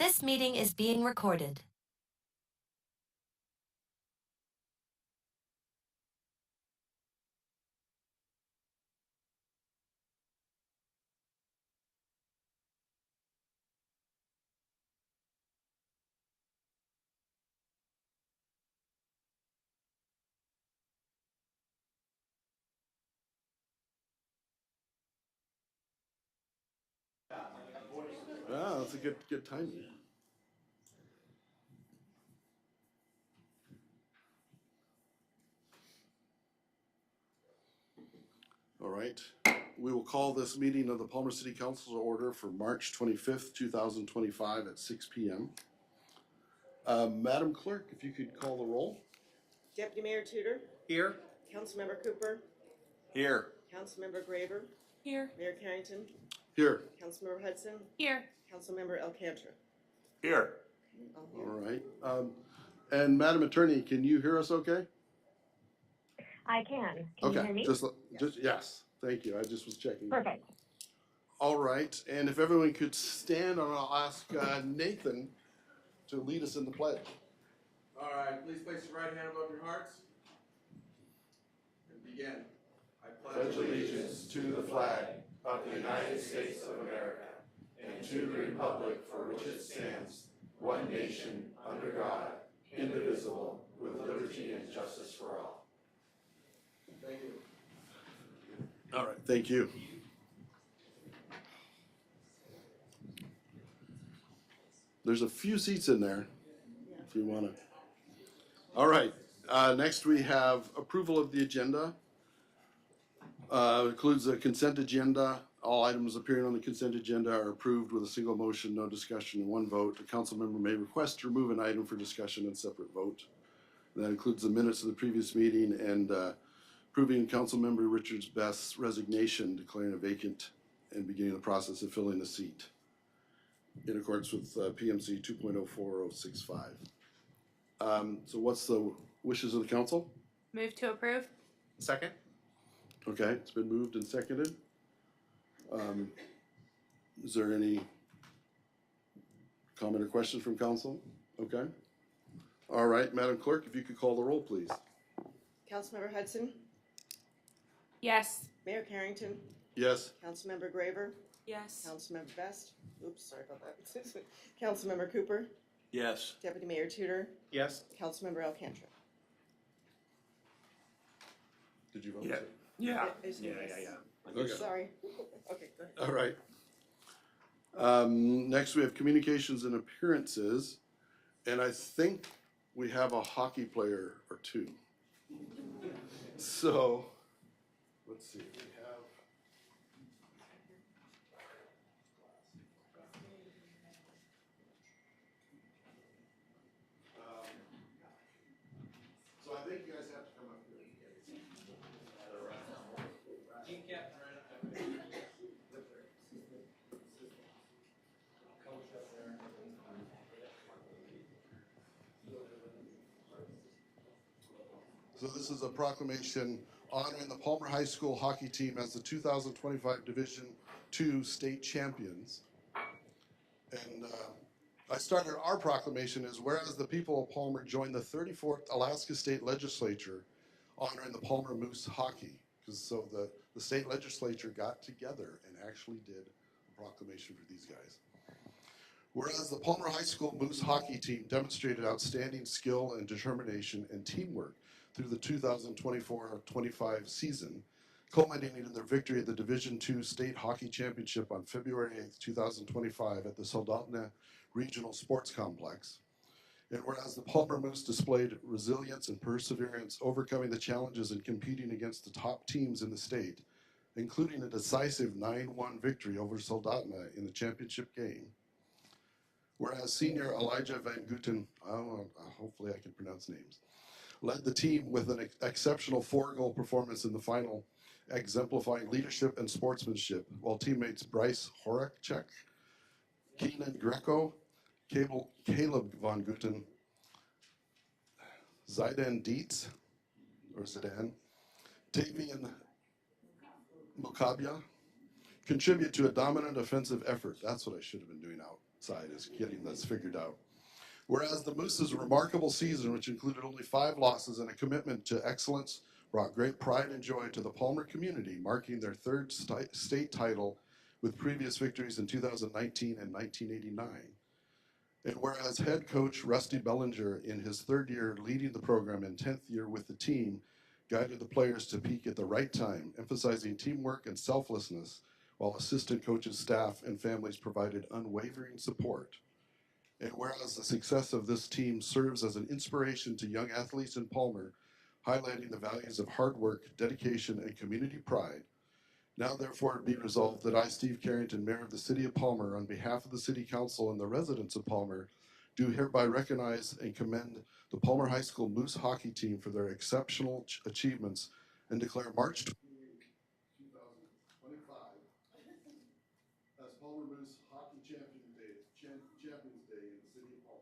This meeting is being recorded. Yeah, that's a good timing. All right. We will call this meeting of the Palmer City Council to order for March 25th, 2025 at 6 p.m. Madam Clerk, if you could call the roll. Deputy Mayor Tudor. Here. Councilmember Cooper. Here. Councilmember Graver. Here. Mayor Carrington. Here. Councilmember Hudson. Here. Councilmember Alcantara. Here. All All here. right. And Madam Attorney, can you hear us okay? I can. Can you hear me? Just yes. Thank you. I just was checking. Perfect. All right. And if everyone could stand, and I'll ask Nathan to lead us in the pledge. All right, please place your right hand above your hearts and begin. I Pledge allegiance to the flag of the United States of America and to the republic for which it stands, one nation, under God, indivisible, with liberty and justice for all. Thank you. All right. Thank you. There's a few seats in there if you want to. All right. Next, we have approval of the agenda. Includes a consent agenda. All items appearing on the consent agenda are approved with a single motion, no discussion, and one vote. A council member may request to remove an item for discussion and separate vote. That includes the minutes of the previous meeting and approving Council Member Richards Best's resignation, declaring a vacant and beginning the process of filling the seat in accordance with PMC 2.04065. So what's the wishes of the council? Move to approve. Second. Okay, it's been moved and seconded. Is there any comment or questions from council? Okay. All right, Madam Clerk, if you could call the roll, please. Councilmember Hudson. Yes. Mayor Carrington. Yes. Councilmember Graver. Yes. Councilmember Best. Oops, sorry about that. Councilmember Cooper. Yes. Deputy Mayor Tudor. Yes. Councilmember Alcantara. Did you vote? Yeah. I Yeah. said yes. Okay. Sorry. Okay, go ahead. All right. Next, we have communications and appearances, and I think we have a hockey player or two. So, let's see. We have. So I think you guys have to come up here. So this is a proclamation honoring the Palmer High School hockey team as the 2025 Division II state champions. And I started our proclamation as whereas the people of Palmer joined the 34th Alaska State Legislature honoring the Palmer Moose hockey. Because so the state legislature got together and actually did a proclamation for these guys. Whereas the Palmer High School Moose hockey team demonstrated outstanding skill and determination and teamwork through the 2024-25 season, culminating in their victory at the Division II State Hockey Championship on February 8th, 2025 at the Soldotna Regional Sports Complex. And whereas the Palmer Moose displayed resilience and perseverance, overcoming the challenges and competing against the top teams in the state, including a decisive 9-1 victory over Soldotna in the championship game. Whereas senior Elijah Van Guten, hopefully I can pronounce names, led the team with an exceptional 4-goal performance in the final, exemplifying leadership and sportsmanship, while teammates Bryce Horacek, Keenan Greco, Caleb Von Guten, Zidane Dietz, or Zidane, Tavian Mokabia, contribute to a dominant offensive effort. That's what I should have been doing out side is getting this figured out. Whereas the Moose's remarkable season, which included only 5 losses and a commitment to excellence, brought great pride and joy to the Palmer community, marking their 3rd state title with previous victories in 2019 and 1989. And whereas head coach Rusty Bellinger, in his 3rd year leading the program and 10th year with the team, guided the players to peak at the right time, emphasizing teamwork and selflessness, while assistant coaches, staff, and families provided unwavering support. And whereas the success of this team serves as an inspiration to young athletes in Palmer, highlighting the values of hard work, dedication, and community pride, now therefore be resolved that I, Steve Carrington, Mayor of the City of Palmer, on behalf of the City Council and the residents of Palmer, do hereby recognize and commend the Palmer High School Moose hockey team for their exceptional achievements and declare March 28, 2025 as Palmer Moose Hockey Champions Day in the City of Palmer.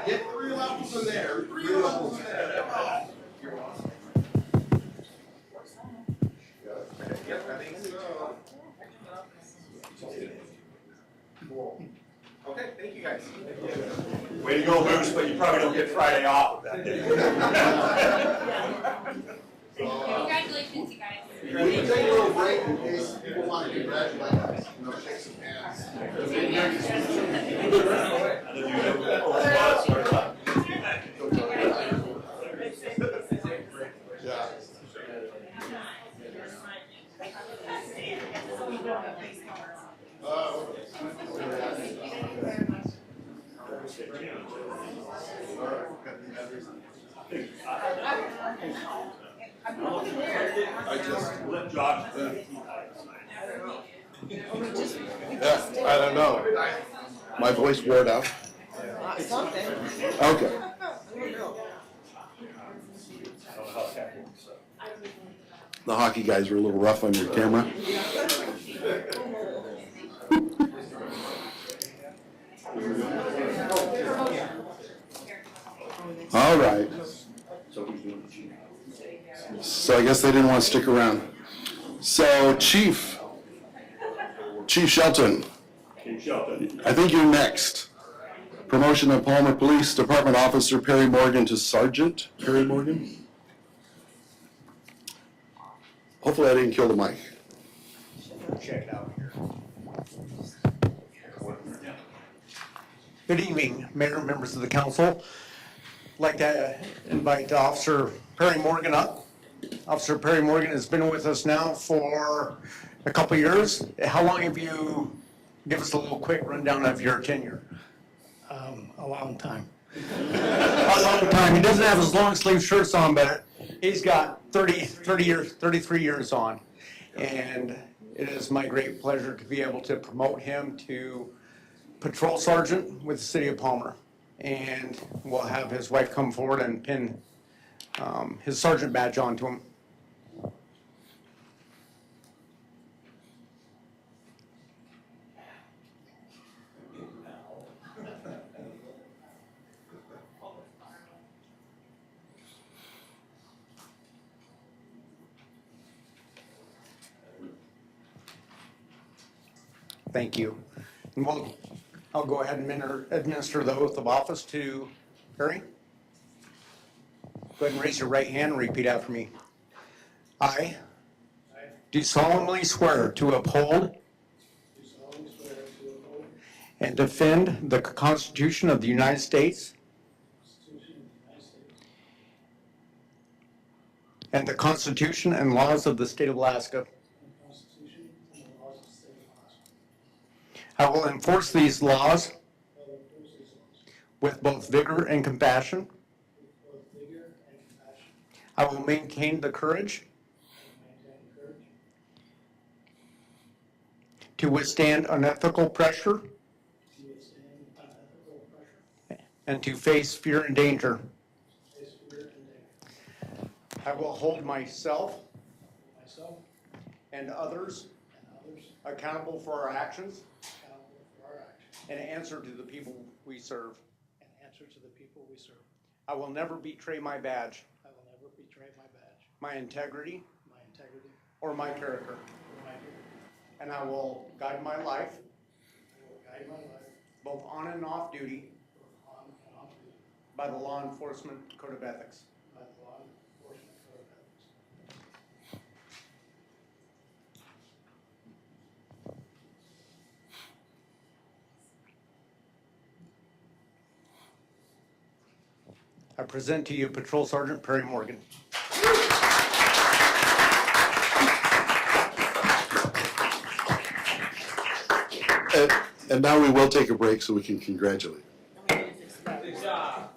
Get 3 levels in there. 3 levels in there. Okay, thank you guys. Way to go, Moose, but you probably don't get Friday off that day. Congratulations, you guys. We can take a little break in case people want to congratulate us, shake some hands. Yeah. I just let Josh. Yeah, I don't know. My voice wore out. Something. Okay. The hockey guys were a little rough on your camera. All right. So I guess they didn't want to stick around. So Chief Shelton, I think you're next. Promotion of Palmer Police Department Officer Perry Morgan to Sergeant Perry Morgan. Hopefully I didn't kill the mic. Check it out here. Good evening, Mayor and members of the council. I'd like to invite Officer Perry Morgan up. Officer Perry Morgan has been with us now for a couple years. How long have you, give us a little quick rundown of your tenure? A long time. A long time. He doesn't have his long sleeve shirts on, but he's got 33 years on. And it is my great pleasure to be able to promote him to patrol sergeant with the City of Palmer. And we'll have his wife come forward and pin his sergeant badge onto him. Thank you. And I'll go ahead and administer the oath of office to Perry. Go ahead and raise your right hand and repeat after me. I do solemnly swear to uphold and defend the Constitution of the United States and the Constitution and laws of the State of Alaska. I will enforce these laws with both vigor and compassion. I will maintain the courage to withstand unethical pressure and to face fear and danger. I will hold myself myself and others and others accountable for our actions accountable for our actions and answer to the people we serve. and answer to the people we serve. I will never betray my badge, I will never betray my badge, my integrity, my integrity, or my character, or my duty. and I will guide my life I will guide my life both on and off duty both on and off duty by the law enforcement code of ethics. by the law enforcement code of ethics. I present to you Patrol Sergeant Perry Morgan. And now we will take a break so we can congratulate. Good job.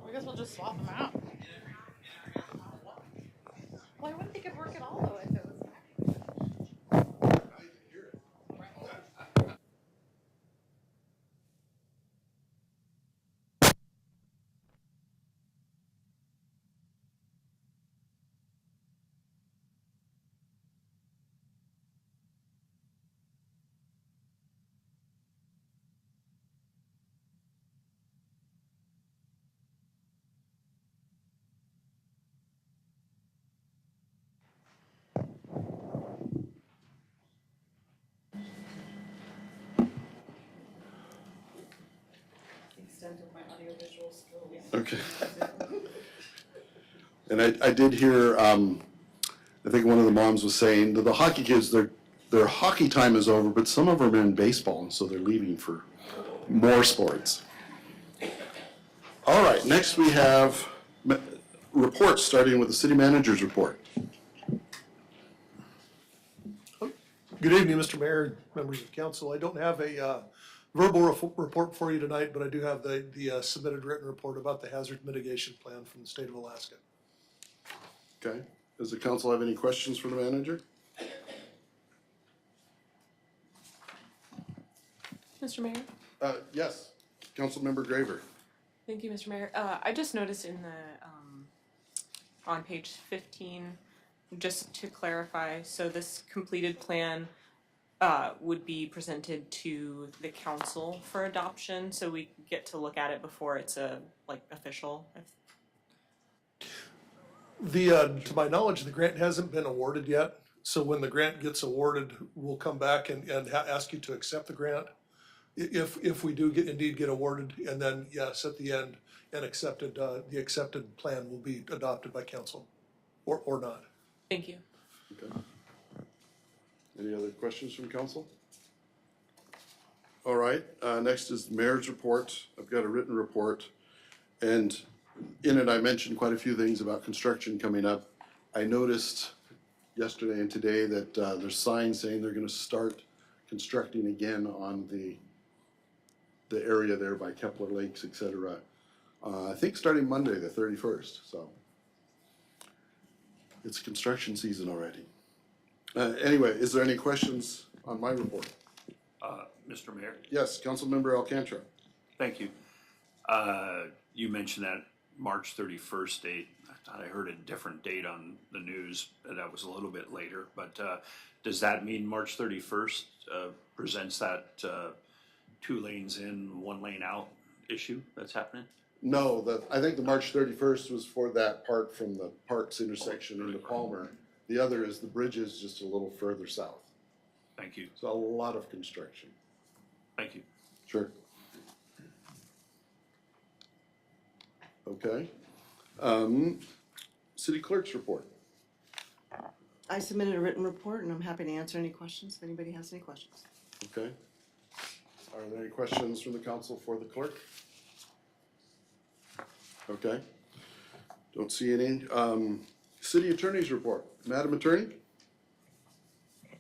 I guess we'll just swap them out. Well, I wouldn't think it'd work at all though if it was. Extent of my audiovisual skills. Okay. And I did hear, I think one of the moms was saying that the hockey kids, their hockey time is over, but some of them are in baseball, and so they're leaving for more sports. All right, next we have reports, starting with the city manager's report. Good evening, Mr. Mayor, members of council. I don't have a verbal report for you tonight, but I do have the submitted written report about the hazard mitigation plan from the state of Alaska. Okay, does the council have any questions for the manager? Mr. Mayor? Yes, Councilmember Graver. Thank you, Mr. Mayor. I just noticed in the, on page 15, just to clarify, so this completed plan would be presented to the council for adoption, so we get to look at it before it's official. To my knowledge, the grant hasn't been awarded yet. So when the grant gets awarded, we'll come back and ask you to accept the grant. If we do indeed get awarded, and then yes, at the end, the accepted plan will be adopted by council, or not. Thank you. Okay. Any other questions from council? All right, next is the mayor's report. I've got a written report, and in it I mentioned quite a few things about construction coming up. I noticed yesterday and today that there's signs saying they're gonna start constructing again on the area there by Kepler Lakes, et cetera. I think starting Monday, the 31st, so. It's construction season already. Anyway, is there any questions on my report? Mr. Mayor, Yes, Councilmember Alcantara. thank you. You mentioned that March 31st date. I thought I heard a different date on the news, that was a little bit later. But does that mean March 31st presents that 2 lanes in, 1 lane out issue that's happening? No, I think the March 31st was for that part from the Parks intersection into Palmer. The other is the bridge is just a little further south. Thank you. So a lot of construction. Thank you. Sure. Okay. City clerk's report. I submitted a written report and I'm happy to answer any questions if anybody has any questions. Okay. Are there any questions from the council for the clerk? Okay. Don't see any. City attorney's report. Madam Attorney?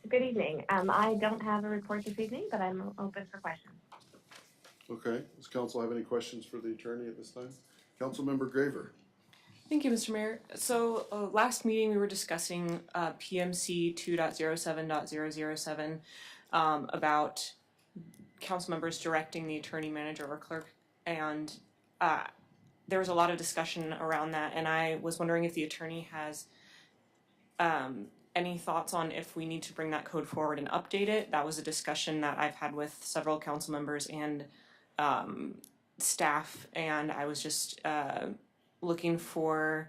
Good evening. I don't have a report this evening, but I'm open for questions. Okay. Does council have any questions for the attorney at this time? Councilmember Graver. Thank you, Mr. Mayor. So last meeting we were discussing PMC 2.07.007 about council members directing the attorney, manager, or clerk, and there was a lot of discussion around that, and I was wondering if the attorney has any thoughts on if we need to bring that code forward and update it. That was a discussion that I've had with several council members and staff, and I was just looking for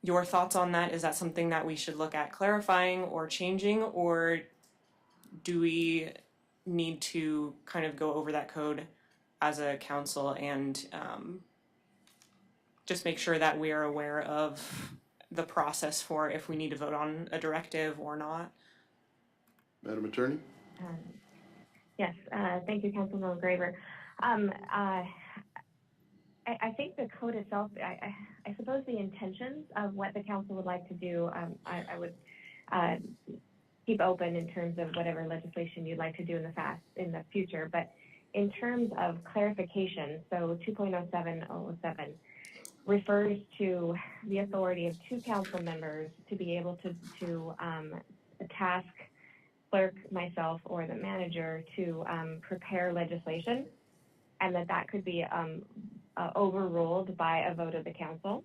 your thoughts on that. Is that something that we should look at clarifying or changing, or do we need to kind of go over that code as a council and just make sure that we are aware of the process for if we need to vote on a directive or not? Madam Attorney? Yes, thank you, Councilmember Graver. I think the code itself, I suppose the intentions of what the council would like to do, I would keep open in terms of whatever legislation you'd like to do in the future. But in terms of clarification, so 2.07.07 refers to the authority of two council members to be able to task clerk, myself, or the manager to prepare legislation, and that could be overruled by a vote of the council.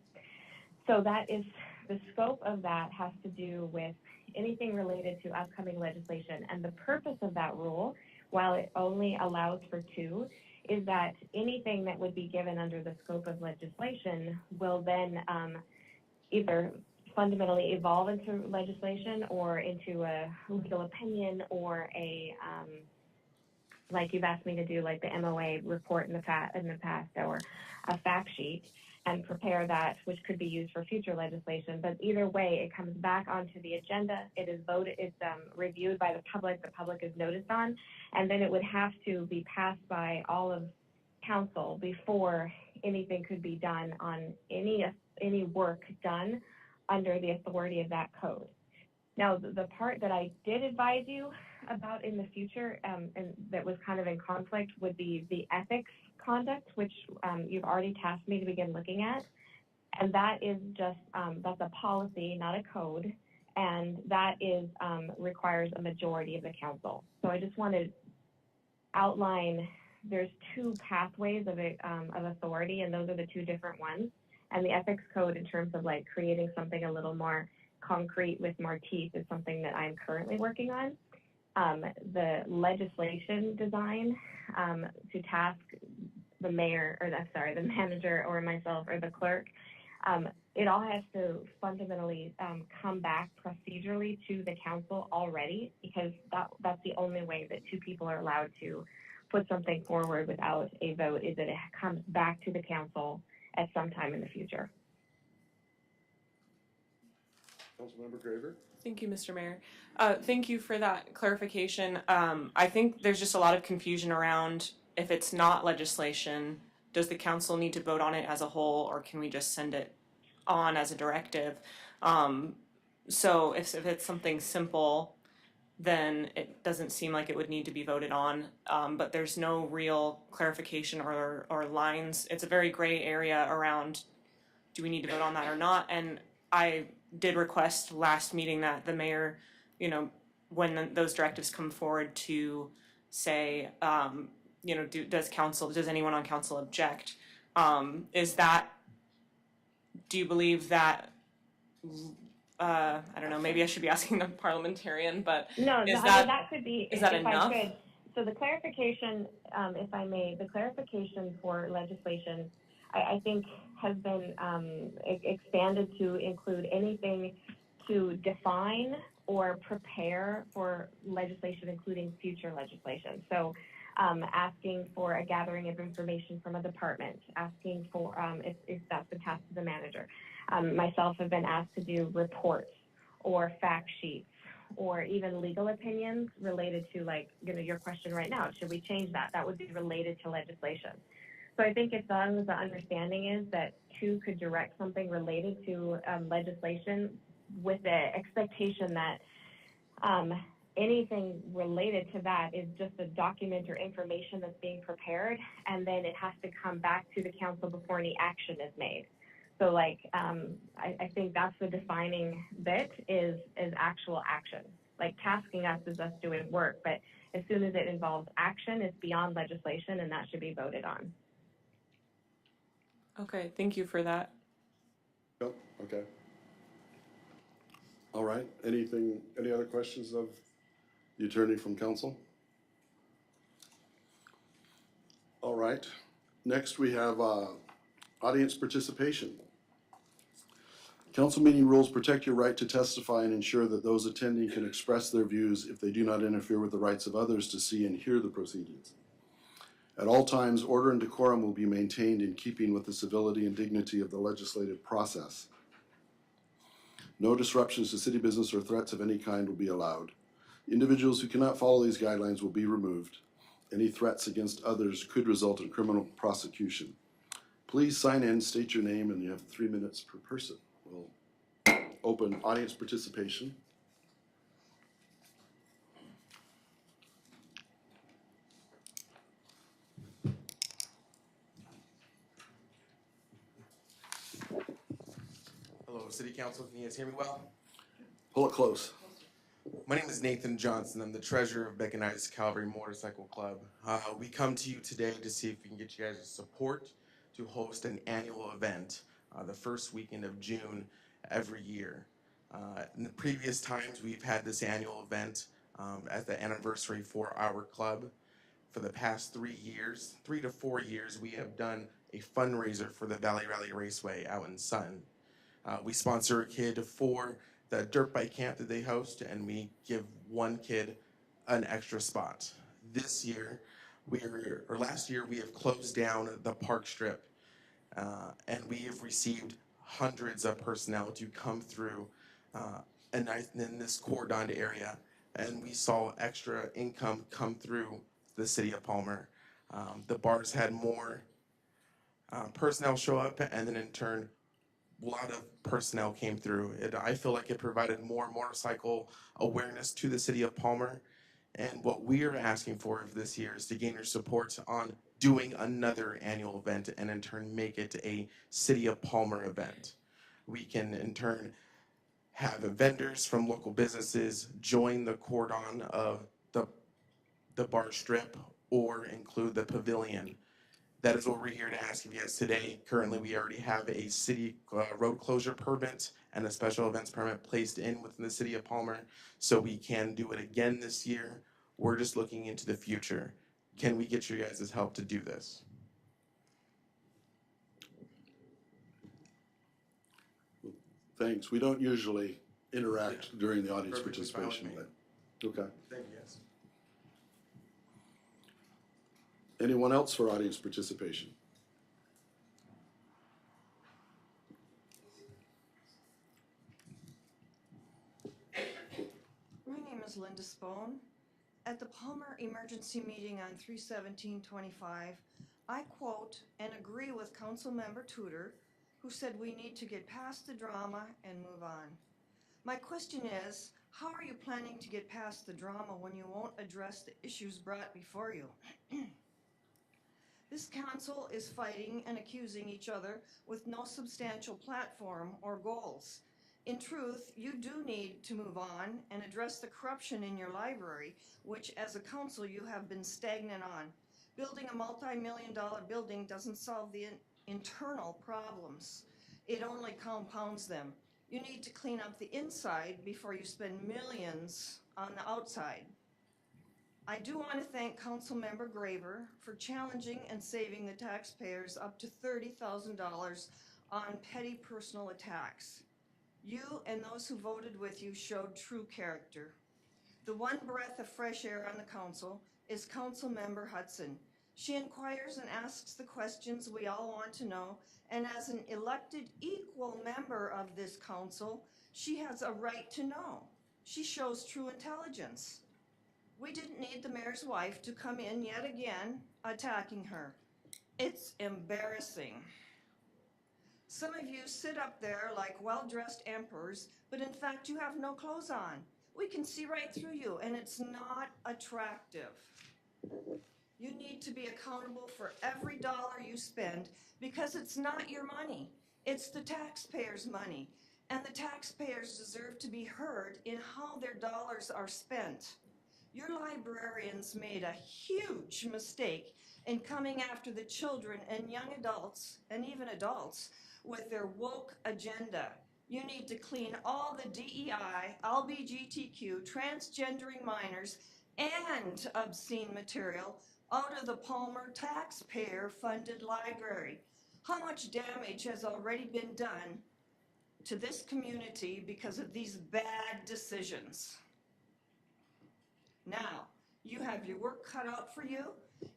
So that is, the scope of that has to do with anything related to upcoming legislation. And the purpose of that rule, while it only allows for two, is that anything that would be given under the scope of legislation will then either fundamentally evolve into legislation or into a legal opinion or a like you've asked me to do, like the MOA report in the past, or a fact sheet, and prepare that, which could be used for future legislation. But either way, it comes back onto the agenda. It is voted. It's reviewed by the public. The public is noticed on, and then it would have to be passed by all of council before anything could be done on any work done under the authority of that code. Now, the part that I did advise you about in the future, and that was kind of in conflict, would be the ethics conduct, which you've already tasked me to begin looking at. And that is just, that's a policy, not a code. And that is, requires a majority of the council. So I just want to outline, there's two pathways of authority, and those are the two different ones. And the ethics code, in terms of like creating something a little more concrete with more teeth, is something that I'm currently working on. The legislation design to task the mayor, or the manager, or myself, or the clerk, it all has to fundamentally come back procedurally to the council already, because that's the only way that two people are allowed to put something forward without a vote, is that it comes back to the council at some time in the future. Councilmember Graver? Thank you, Mr. Mayor. Thank you for that clarification. I think there's just a lot of confusion around, if it's not legislation, does the council need to vote on it as a whole, or can we just send it on as a directive? So if it's something simple, then it doesn't seem like it would need to be voted on, but there's no real clarification or lines. It's a very gray area around, do we need to vote on that or not? And I did request last meeting that the mayor, when those directives come forward, to say, does anyone on council object? Do you believe that, I don't know, maybe I should be asking the parliamentarian, but that could be, is that enough? I could. So the clarification, if I may, the clarification for legislation, I think has been expanded to include anything to define or prepare for legislation, including future legislation. So asking for a gathering of information from a department, asking for, if that's the task of the manager. Myself have been asked to do reports or fact sheets or even legal opinions related to, like, your question right now, should we change that? That would be related to legislation. So I think as long as the understanding is that two could direct something related to legislation with the expectation that anything related to that is just a document or information that's being prepared, and then it has to come back to the council before any action is made. So like, I think that's the defining bit is actual action. Like tasking us is us doing work, but as soon as it involves action, it's beyond legislation and that should be voted on. Okay, thank you for that. Yep, okay. All right, any other questions of the attorney from council? All right, next we have audience participation. Council meeting rules protect your right to testify and ensure that those attending can express their views if they do not interfere with the rights of others to see and hear the proceedings. At all times, order and decorum will be maintained in keeping with the civility and dignity of the legislative process. No disruptions to city business or threats of any kind will be allowed. Individuals who cannot follow these guidelines will be removed. Any threats against others could result in criminal prosecution. Please sign in, state your name, and you have 3 minutes per person. We'll open audience participation. Hello, City Council. Can you guys hear me well? Pull it close. My name is Nathan Johnson. I'm the treasurer of Beckonitis Calvary Motorcycle Club. We come to you today to see if we can get you guys' support to host an annual event the first weekend of June every year. In the previous times, we've had this annual event as the anniversary for our club. For the past 3 years, 3 to 4 years, we have done a fundraiser for the Valley Rally Raceway out in Sutton. We sponsor a kid for the dirt bike camp that they host, and we give one kid an extra spot. This year, last year, we have closed down the park strip, and we have received hundreds of personnel to come through in this cordoned area, and we saw extra income come through the city of Palmer. The bars had more personnel show up, and then in turn, a lot of personnel came through. I feel like it provided more motorcycle awareness to the city of Palmer. And what we are asking for this year is to gain your support on doing another annual event and in turn make it a City of Palmer event. We can in turn have vendors from local businesses join the cordon of the bar strip or include the pavilion. That is what we're here to ask of you guys today. Currently, we already have a city road closure permit and a special events permit placed in within the city of Palmer, so we can do it again this year. We're just looking into the future. Can we get your guys' help to do this? Thanks. We don't usually interact during the audience participation, but okay. Thank you, guys. Anyone else for audience participation? My name is Linda Spohn. At the Palmer Emergency Meeting on 3/17/25, I quote and agree with Councilmember Tudor, who said we need to get past the drama and move on. My question is, how are you planning to get past the drama when you won't address the issues brought before you? This council is fighting and accusing each other with no substantial platform or goals. In truth, you do need to move on and address the corruption in your library, which as a council you have been stagnant on. Building a multi-million-dollar building doesn't solve the internal problems. It only compounds them. You need to clean up the inside before you spend millions on the outside. I do want to thank Councilmember Graver for challenging and saving the taxpayers up to $30,000 on petty personal attacks. You and those who voted with you showed true character. The one breath of fresh air on the council is Councilmember Hudson. She inquires and asks the questions we all want to know, and as an elected equal member of this council, she has a right to know. She shows true intelligence. We didn't need the mayor's wife to come in yet again attacking her. It's embarrassing. Some of you sit up there like well-dressed emperors, but in fact you have no clothes on. We can see right through you, and it's not attractive. You need to be accountable for every dollar you spend because it's not your money. It's the taxpayers' money, and the taxpayers deserve to be heard in how their dollars are spent. Your librarians made a huge mistake in coming after the children and young adults, and even adults, with their woke agenda. You need to clean all the DEI, LGBTQ, transgendering minors, and obscene material out of the Palmer taxpayer-funded library. How much damage has already been done to this community because of these bad decisions? Now, you have your work cut out for you.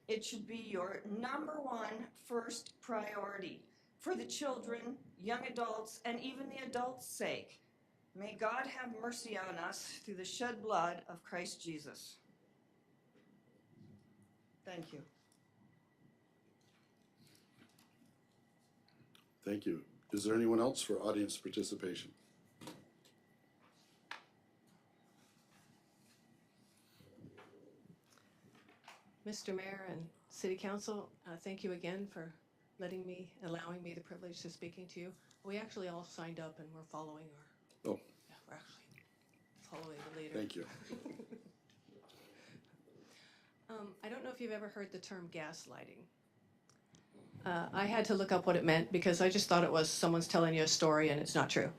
It should be your #1 first priority for the children, young adults, and even the adults' sake. May God have mercy on us through the shed blood of Christ Jesus. Thank you. Thank you. Is there anyone else for audience participation? Mr. Mayor and City Council, thank you again for allowing me the privilege to speaking to you. We actually all signed up and we're following our. Oh. Yeah, we're actually following the leader. Thank you. I don't know if you've ever heard the term gaslighting. I had to look up what it meant because I just thought it was someone's telling you a story and it's not true.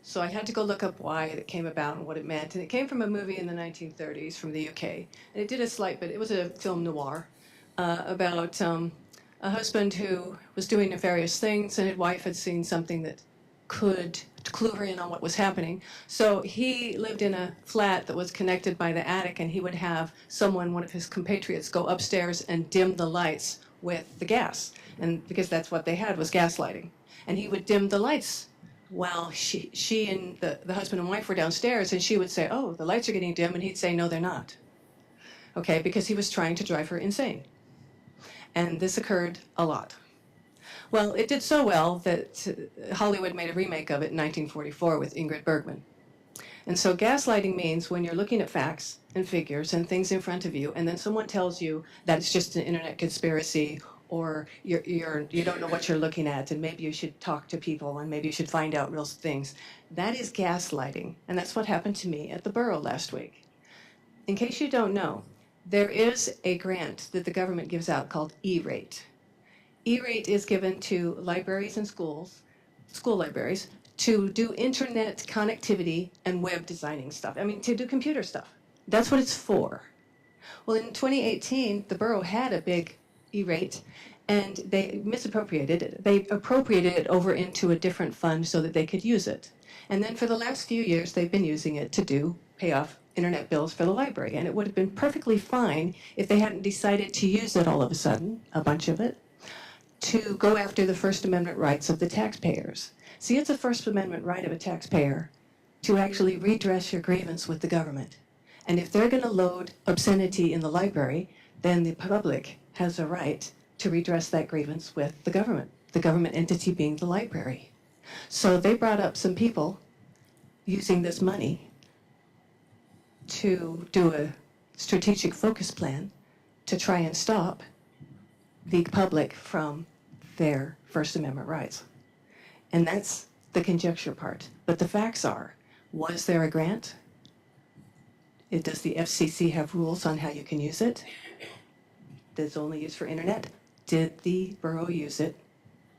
So I had to go look up why it came about and what it meant. And it came from a movie in the 1930s from the UK. And it did a slight bit, it was a film noir about a husband who was doing nefarious things and his wife had seen something that could clue her in on what was happening. So he lived in a flat that was connected by the attic, and he would have someone, one of his compatriots, go upstairs and dim the lights with the gas. And because that's what they had was gaslighting. And he would dim the lights while she and the husband and wife were downstairs, and she would say, "Oh, the lights are getting dim," and he'd say, "No, they're not." Okay, because he was trying to drive her insane. And this occurred a lot. Well, it did so well that Hollywood made a remake of it in 1944 with Ingrid Bergman. And so gaslighting means when you're looking at facts and figures and things in front of you, and then someone tells you that it's just an internet conspiracy, or you don't know what you're looking at, and maybe you should talk to people, and maybe you should find out real things. That is gaslighting, and that's what happened to me at the borough last week. In case you don't know, there is a grant that the government gives out called E-rate. E-rate is given to libraries and schools, school libraries, to do internet connectivity and web designing stuff. I mean, to do computer stuff. That's what it's for. Well, in 2018, the borough had a big E-rate, and they misappropriated it. They appropriated it over into a different fund so that they could use it. And then for the last few years, they've been using it to pay off internet bills for the library. And it would have been perfectly fine if they hadn't decided to use it all of a sudden, a bunch of it, to go after the First Amendment rights of the taxpayers. See, it's a First Amendment right of a taxpayer to actually redress your grievance with the government. And if they're going to load obscenity in the library, then the public has a right to redress that grievance with the government entity being the library. So they brought up some people using this money to do a strategic focus plan to try and stop the public from their First Amendment rights. And that's the conjecture part. But the facts are, was there a grant? Does the FCC have rules on how you can use it? That's only used for internet? Did the borough use it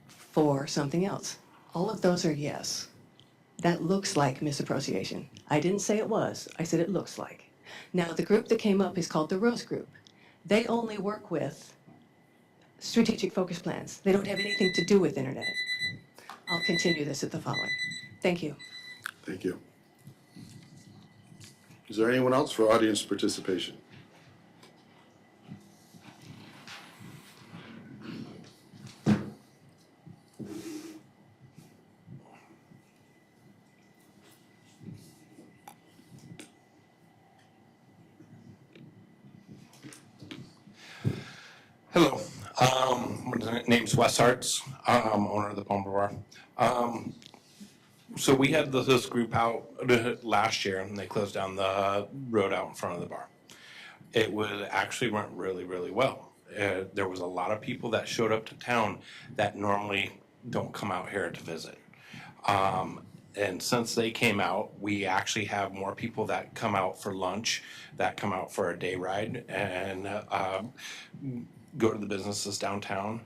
for something else? All of those are yes. That looks like misappropriation. I didn't say it was, I said it looks like. Now, the group that came up is called the Rose Group. They only work with strategic focus plans. They don't have anything to do with internet. I'll continue this at the following. Thank you. Thank you. Is there anyone else for audience participation? name's Wes Hartz, owner of the Palmer Bar. So we had this group out last year, and they closed down the road out in front of the bar. It actually went really, really well. There was a lot of people that showed up to town that normally don't come out here to visit. And since they came out, we actually have more people that come out for lunch, that come out for a day ride, and go to the businesses downtown.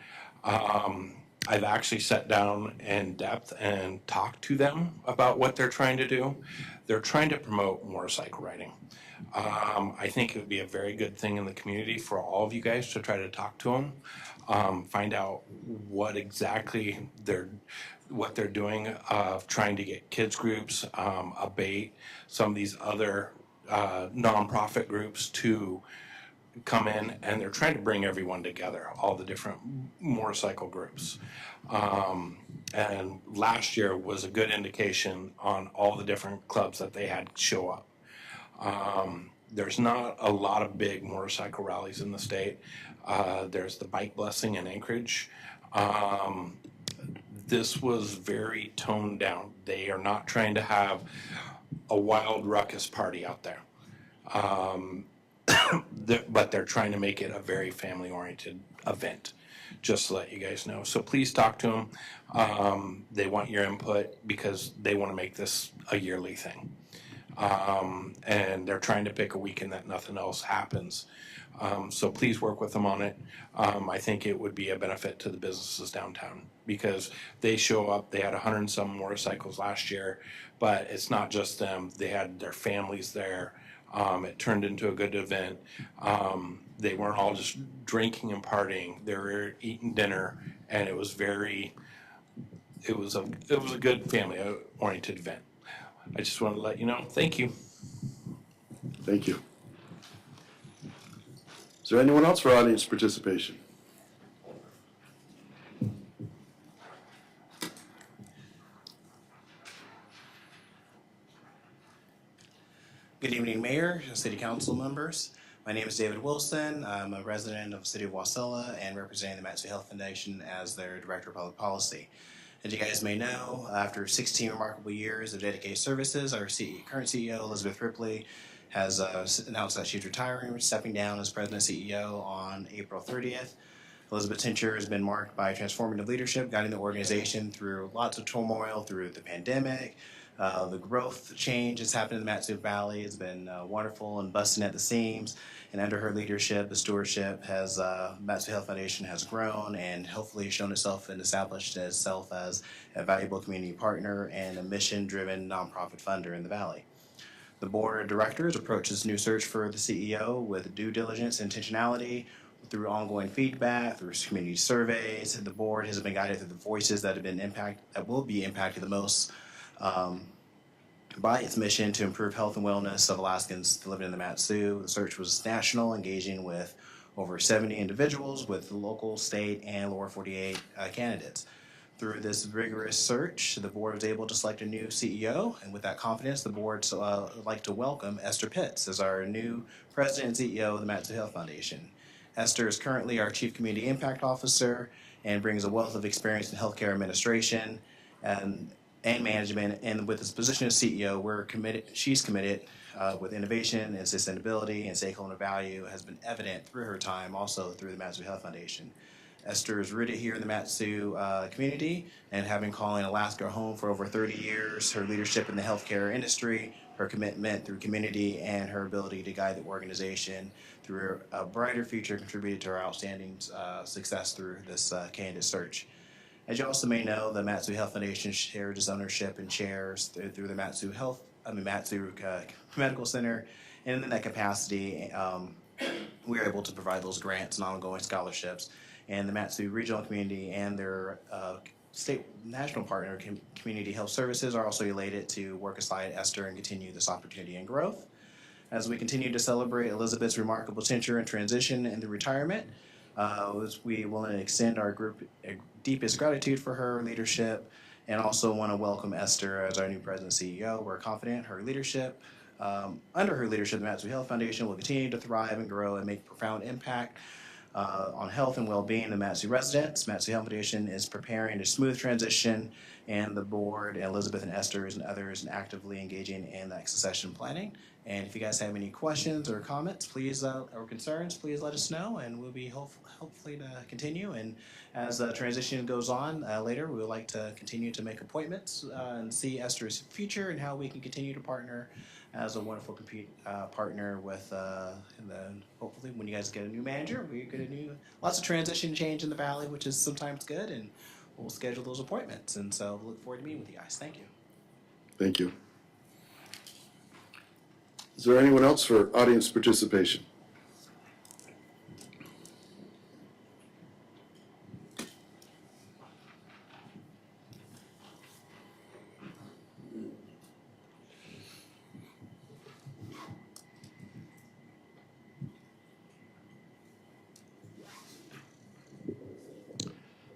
I've actually sat down in depth and talked to them about what they're trying to do. They're trying to promote motorcycle riding. I think it would be a very good thing in the community for all of you guys to try to talk to them, find out what exactly what they're doing of trying to get kids groups, abate some of these other nonprofit groups to come in, and they're trying to bring everyone together, all the different motorcycle groups. And last year was a good indication on all the different clubs that they had show up. There's not a lot of big motorcycle rallies in the state. There's the Bike Blessing in Anchorage. This was very toned down. They are not trying to have a wild ruckus party out there. But they're trying to make it a very family-oriented event, just to let you guys know. So please talk to them. They want your input because they want to make this a yearly thing. And they're trying to pick a weekend that nothing else happens. So please work with them on it. I think it would be a benefit to the businesses downtown because they show up. They had 100 and some motorcycles last year, but it's not just them. They had their families there. It turned into a good event. They weren't all just drinking and partying. They were eating dinner, and it was a good family-oriented event. I just wanted to let you know. Thank you. Thank you. Is there anyone else for audience participation? Good evening, Mayor, City Council members. My name is David Wilson. I'm a resident of the City of Wasilla and representing the Matsu Health Foundation as their Director of Public Policy. As you guys may know, after 16 remarkable years of dedicated services, our current CEO, Elizabeth Ripley, has announced that she's retiring, stepping down as President and CEO on April 30th. Elizabeth's tenure has been marked by transformative leadership, guiding the organization through lots of turmoil through the pandemic. The growth change that's happened in the Matsu Valley has been wonderful and busting at the seams. And under her leadership, the stewardship has Matsu Health Foundation has grown and hopefully shown itself and established itself as a valuable community partner and a mission-driven nonprofit funder in the Valley. The board of directors approached this new search for the CEO with due diligence and intentionality through ongoing feedback, through community surveys. The board has been guided through the voices that will be impacted the most by its mission to improve health and wellness of Alaskans living in the Matsu. The search was national, engaging with over 70 individuals with local, state, and lower 48 candidates. Through this rigorous search, the board was able to select a new CEO, and with that confidence, the board would like to welcome Esther Pitts as our new president and CEO of the Matsu Health Foundation. Esther is currently our Chief Community Impact Officer and brings a wealth of experience in healthcare administration and management. And with this position as CEO, she's committed with innovation and sustainability and stakeholder value has been evident through her time, also through the Matsu Health Foundation. Esther is rooted here in the Matsu community and having calling Alaska home for over 30 years. Her leadership in the healthcare industry, her commitment through community, and her ability to guide the organization through a brighter future contributed to our outstanding success through this candidate search. As you also may know, the Matsu Health Foundation shares its ownership and shares through the Matsu Medical Center, and in that capacity, we are able to provide those grants and ongoing scholarships. And the Matsu Regional Community and their state national partner, Community Health Services, are also elated to work aside Esther and continue this opportunity and growth. As we continue to celebrate Elizabeth's remarkable tenure and transition into retirement, we want to extend our group deepest gratitude for her leadership and also want to welcome Esther as our new president and CEO. We're confident her leadership, under her leadership, the Matsu Health Foundation will continue to thrive and grow and make profound impact on health and well-being of Mat-Su residents. Mat-Su Health Foundation is preparing a smooth transition, and the board, and Elizabeth and Esther and others, are actively engaging in that succession planning. And if you guys have any questions or comments, please, or concerns, please let us know, and we'll be hopefully to continue. And as the transition goes on later, we would like to continue to make appointments and see Esther's future and how we can continue to partner as a wonderful partner with, and then hopefully when you guys get a new manager, we get lots of transition change in the valley, which is sometimes good, and we'll schedule those appointments. And so look forward to meeting with you guys. Thank you. Thank you. Is there anyone else for audience participation?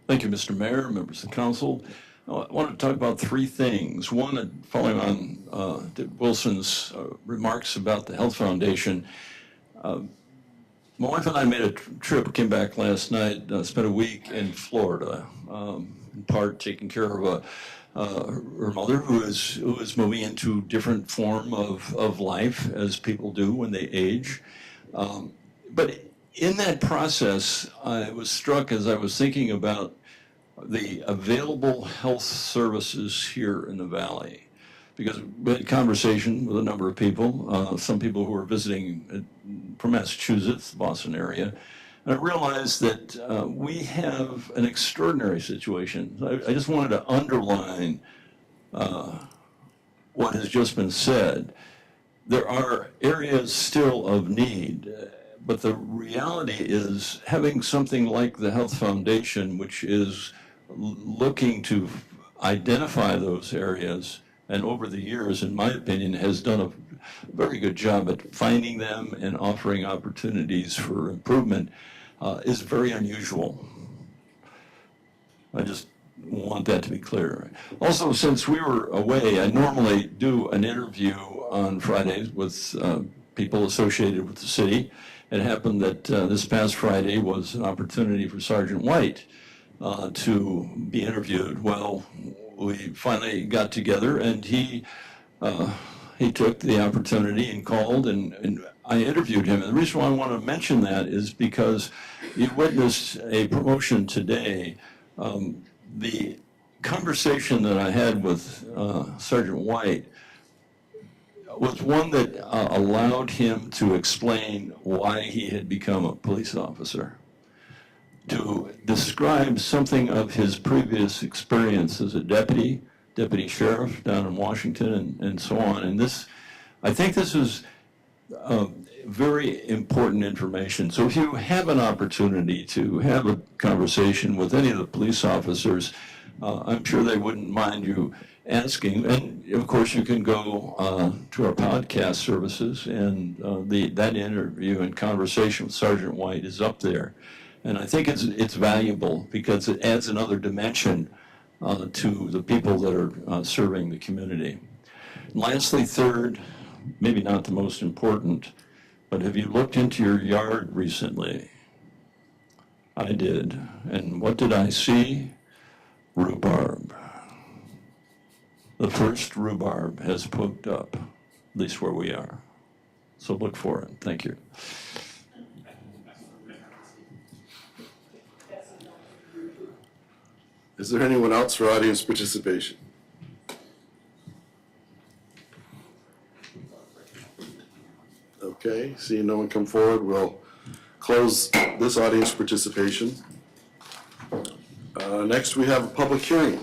Thank you, Mr. Mayor, members of the council. I wanted to talk about three things. One, following on Dick Wilson's remarks about the Health Foundation. My wife and I made a trip, came back last night, spent a week in Florida, in part taking care of her mother who is moving into different form of life, as people do when they age. But in that process, I was struck as I was thinking about the available health services here in the Valley. Because we had a conversation with a number of people, some people who were visiting from Massachusetts, the Boston area, and I realized that we have an extraordinary situation. I just wanted to underline what has just been said. There are areas still of need, but the reality is having something like the Health Foundation, which is looking to identify those areas, and over the years, in my opinion, has done a very good job at finding them and offering opportunities for improvement, is very unusual. I just want that to be clear. Also, since we were away, I normally do an interview on Fridays with people associated with the city. It happened that this past Friday was an opportunity for Sergeant White to be interviewed. Well, we finally got together, and he took the opportunity and called, and I interviewed him. And the reason why I want to mention that is because you witnessed a promotion today. The conversation that I had with Sergeant White was one that allowed him to explain why he had become a police officer, to describe something of his previous experience as a deputy sheriff down in Washington, and so on. And this, I think this is very important information. So if you have an opportunity to have a conversation with any of the police officers, I'm sure they wouldn't mind you asking. And of course, you can go to our podcast services, and that interview and conversation with Sergeant White is up there. And I think it's valuable because it adds another dimension to the people that are serving the community. And lastly, third, maybe not the most important, but have you looked into your yard recently? I did. And what did I see? Rhubarb. The first rhubarb has poked up, at least where we are. So look for it. Thank you. Is there anyone else for audience participation? Okay, seeing no one come forward, we'll close this audience participation. Next, we have a public hearing.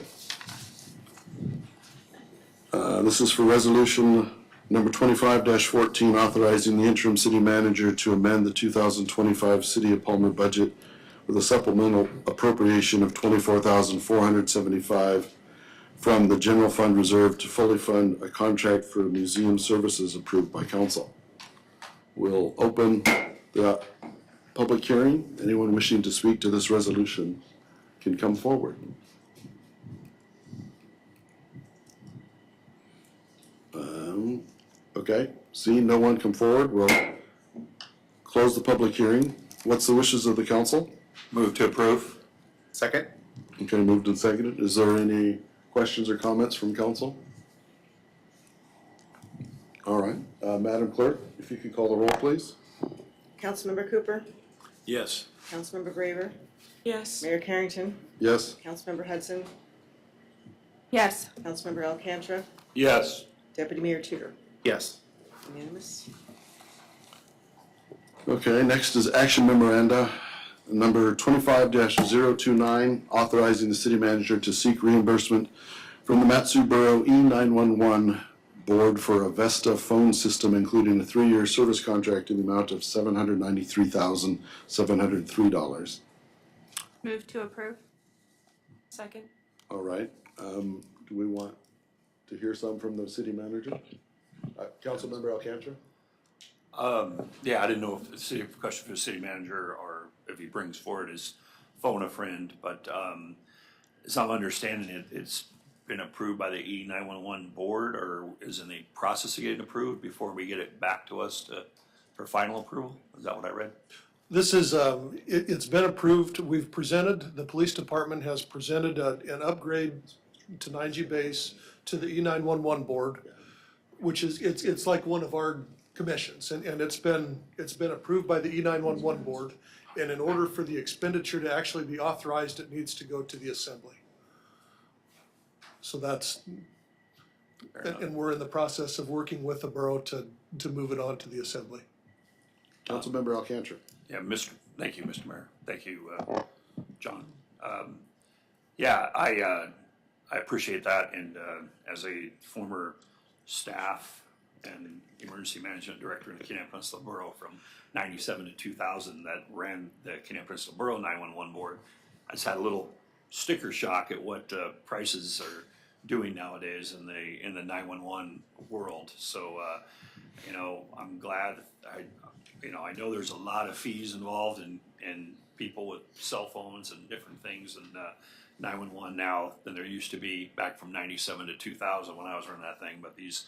This is for resolution number 25-14, authorizing the interim city manager to amend the 2025 City of Palmer budget with a supplemental appropriation of $24,475 from the general fund reserve to fully fund a contract for museum services approved by council. We'll open the public hearing. Anyone wishing to speak to this resolution can come forward. Okay, seeing no one come forward, we'll close the public hearing. What's the wishes of the council? Move to approve. Second? Okay, moved and seconded. Is there any questions or comments from council? All right, Madam Clerk, if you could call the roll, please. Councilmember Cooper, Yes. Councilmember Graver, Yes. Mayor Carrington, Yes. Councilmember Hudson, Yes. Councilmember Alcantra, Yes. Deputy Mayor Tudor. Yes. Unanimous. Okay, next is action memoranda, number 25-029, authorizing the city manager to seek reimbursement from the Matsu Borough E911 Board for a Vesta phone system, including a 3-year service contract in the amount of $793,703. Move to approve. Second. All right, do we want to hear some from the city manager? Councilmember Alcantra? Yeah, I didn't know if it's a question for the city manager or if he brings forward his phone a friend, but as I'm understanding it, it's been approved by the E911 board, or is in the process of getting approved before we get it back to us for final approval? Is that what I read? This is, it's been approved. We've presented, the police department has presented an upgrade to 9G base to the E911 board, which is, it's like one of our commissions, and it's been approved by the E911 board. And in order for the expenditure to actually be authorized, it needs to go to the assembly. So that's, and we're in the process of working with the borough to move it on to the assembly. Councilmember Alcantra? Yeah, thank you, Mr. Mayor. Thank you, John. Yeah, I appreciate that, and as a former staff and emergency management director in the Kennesaw Peninsula Borough from 97 to 2000 that ran the Kennesaw Peninsula Borough 911 board, I just had a little sticker shock at what prices are doing nowadays in the 911 world. So, you know, I'm glad. I know there's a lot of fees involved in people with cell phones and different things and 911 now than there used to be back from 97 to 2000 when I was running that thing. But these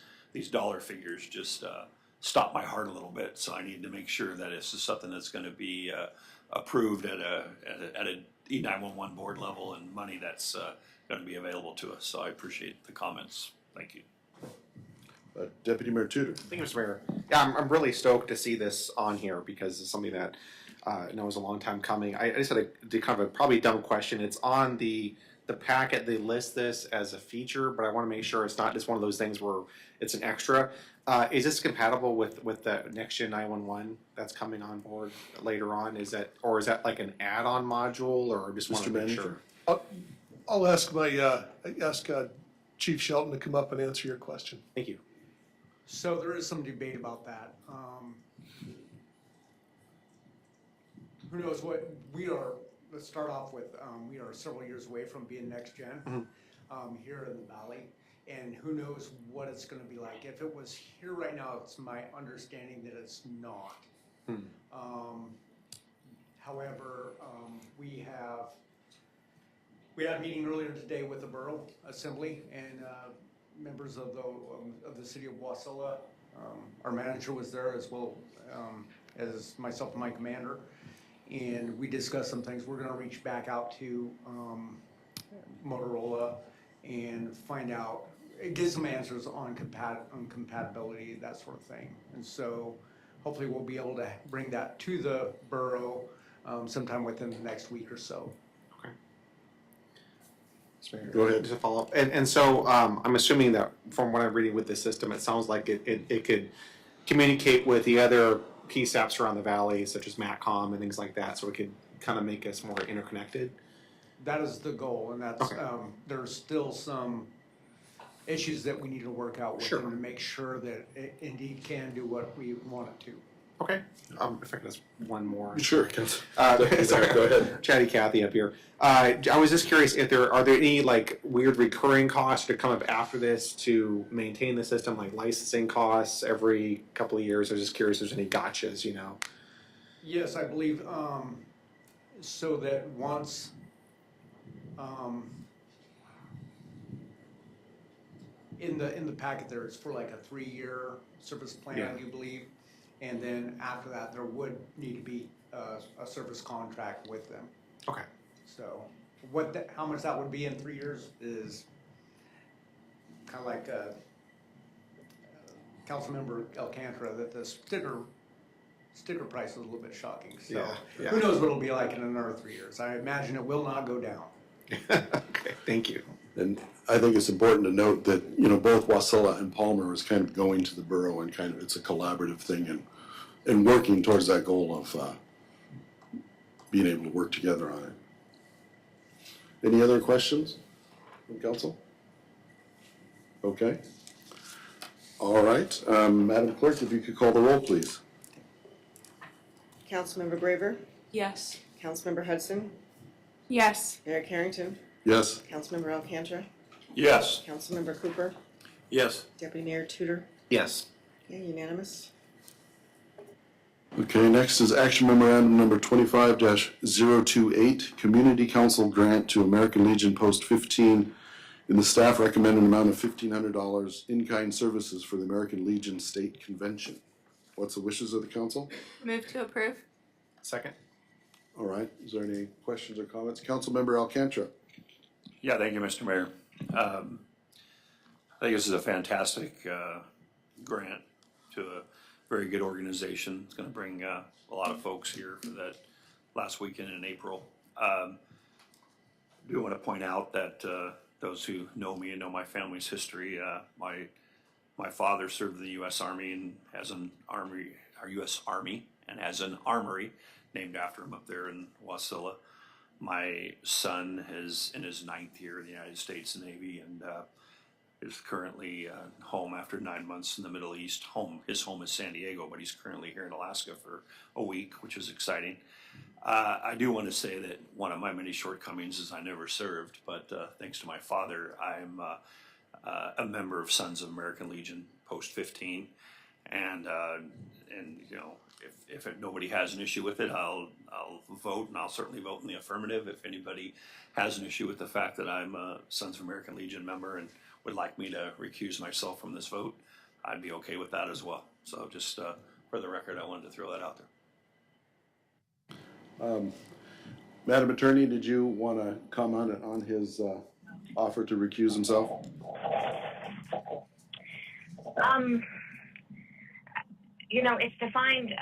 dollar figures just stop my heart a little bit. So I need to make sure that it's just something that's going to be approved at a E911 board level and money that's going to be available to us. So I appreciate the comments. Thank you. Deputy Mayor Tudor. Thank you, Mr. Mayor. Yeah, I'm really stoked to see this on here because it's something that I know is a long time coming. I just had a kind of a probably dumb question. It's on the packet. They list this as a feature, but I want to make sure it's not just one of those things where it's an extra. Is this compatible with the next gen 911 that's coming on board later on? Is that like an add-on module, or just want to make sure? I'll ask Chief Shelton to come up and answer your question. Thank you. So there is some debate about that. Who knows what we are? Let's start off with we are several years away from being next gen here in the valley, and who knows what it's going to be like. If it was here right now, it's my understanding that it's not. However, we had a meeting earlier today with the Borough Assembly and members of the city of Wasilla. Our manager was there as well as myself and my commander, and we discussed some things. We're going to reach back out to Motorola and find out, get some answers on compatibility, that sort of thing. And so hopefully we'll be able to bring that to the borough sometime within the next week or so. Go ahead. Just a follow-up. And so I'm assuming that from what I'm reading with this system, it sounds like it could communicate with the other PSAPs around the valley, such as MATCOM and things like that, so it could kind of make us more interconnected. That is the goal, and that's there's still some issues that we need to work out with them to make sure that it indeed can do what we want it to. Okay. If I could ask one more. Sure. Sorry, go ahead. Chatty Cathy up here. I was just curious if are there any like weird recurring costs to come up after this to maintain the system, like licensing costs every couple of years? I was just curious if there's any gotchas, you know. Yes, I believe so that once in the packet there, it's for like a 3-year service plan, I do believe. And then after that, there would need to be a service contract with them. Okay. So how much that would be in 3 years is kind of like Councilmember Alcantara, that the sticker price is a little bit shocking. So Yeah. who knows what it'll be like in another 3 years? I imagine it will not go down. Okay, thank you. And I think it's important to note that, you know, both Wasilla and Palmer is kind of going to the borough and kind of, it's a collaborative thing and working towards that goal of being able to work together on it. Any other questions from council? Okay. All right, Madam Clerk, if you could call the roll, please. Councilmember Graver, Yes. Councilmember Hudson, Yes. Mayor Carrington, Yes. Councilmember Alcantara, Yes. Councilmember Cooper, Yes. Deputy Mayor Tudor. Yes. Okay, unanimous. Okay, next is action memorandum number 25-028, Community Council Grant to American Legion Post 15 in the staff recommended amount of $1,500 in-kind services for the American Legion State Convention. What's the wishes of the council? Move to approve. Second. All right, is there any questions or comments? Councilmember Alcantara. Yeah, thank you, Mr. Mayor. I think this is a fantastic grant to a very good organization. It's going to bring a lot of folks here for that last weekend in April. I do want to point out that those who know me and know my family's history, my father served in the U.S. Army and has an armory, our U.S. Army, and has an armory named after him up there in Wasilla. My son is in his 9th year in the United States Navy and is currently home after 9 months in the Middle East. His home is San Diego, but he's currently here in Alaska for a week, which is exciting. I do want to say that one of my many shortcomings is I never served, but thanks to my father, I'm a member of Sons of American Legion Post 15, and you know, if nobody has an issue with it, I'll vote, and I'll certainly vote in the affirmative. If anybody has an issue with the fact that I'm a Sons of American Legion member and would like me to recuse myself from this vote, I'd be okay with that as well. So just for the record, I wanted to throw that out there. Madam Attorney, did you want to comment on his offer to recuse himself? You know, it's defined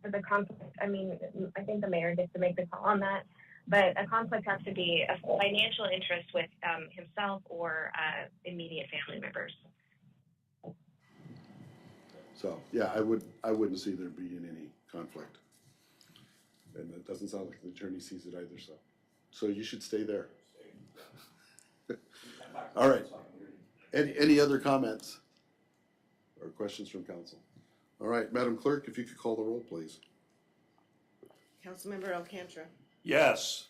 the conflict. I mean, I think the mayor gets to make the call on that, but a conflict has to be a financial interest with himself or immediate family members. So, yeah, I wouldn't see there being any conflict. And it doesn't sound like the attorney sees it either, so you should stay there. All right. Any other comments or questions from council? All right, Madam Clerk, if you could call the roll, please. Councilmember Alcantara, Yes.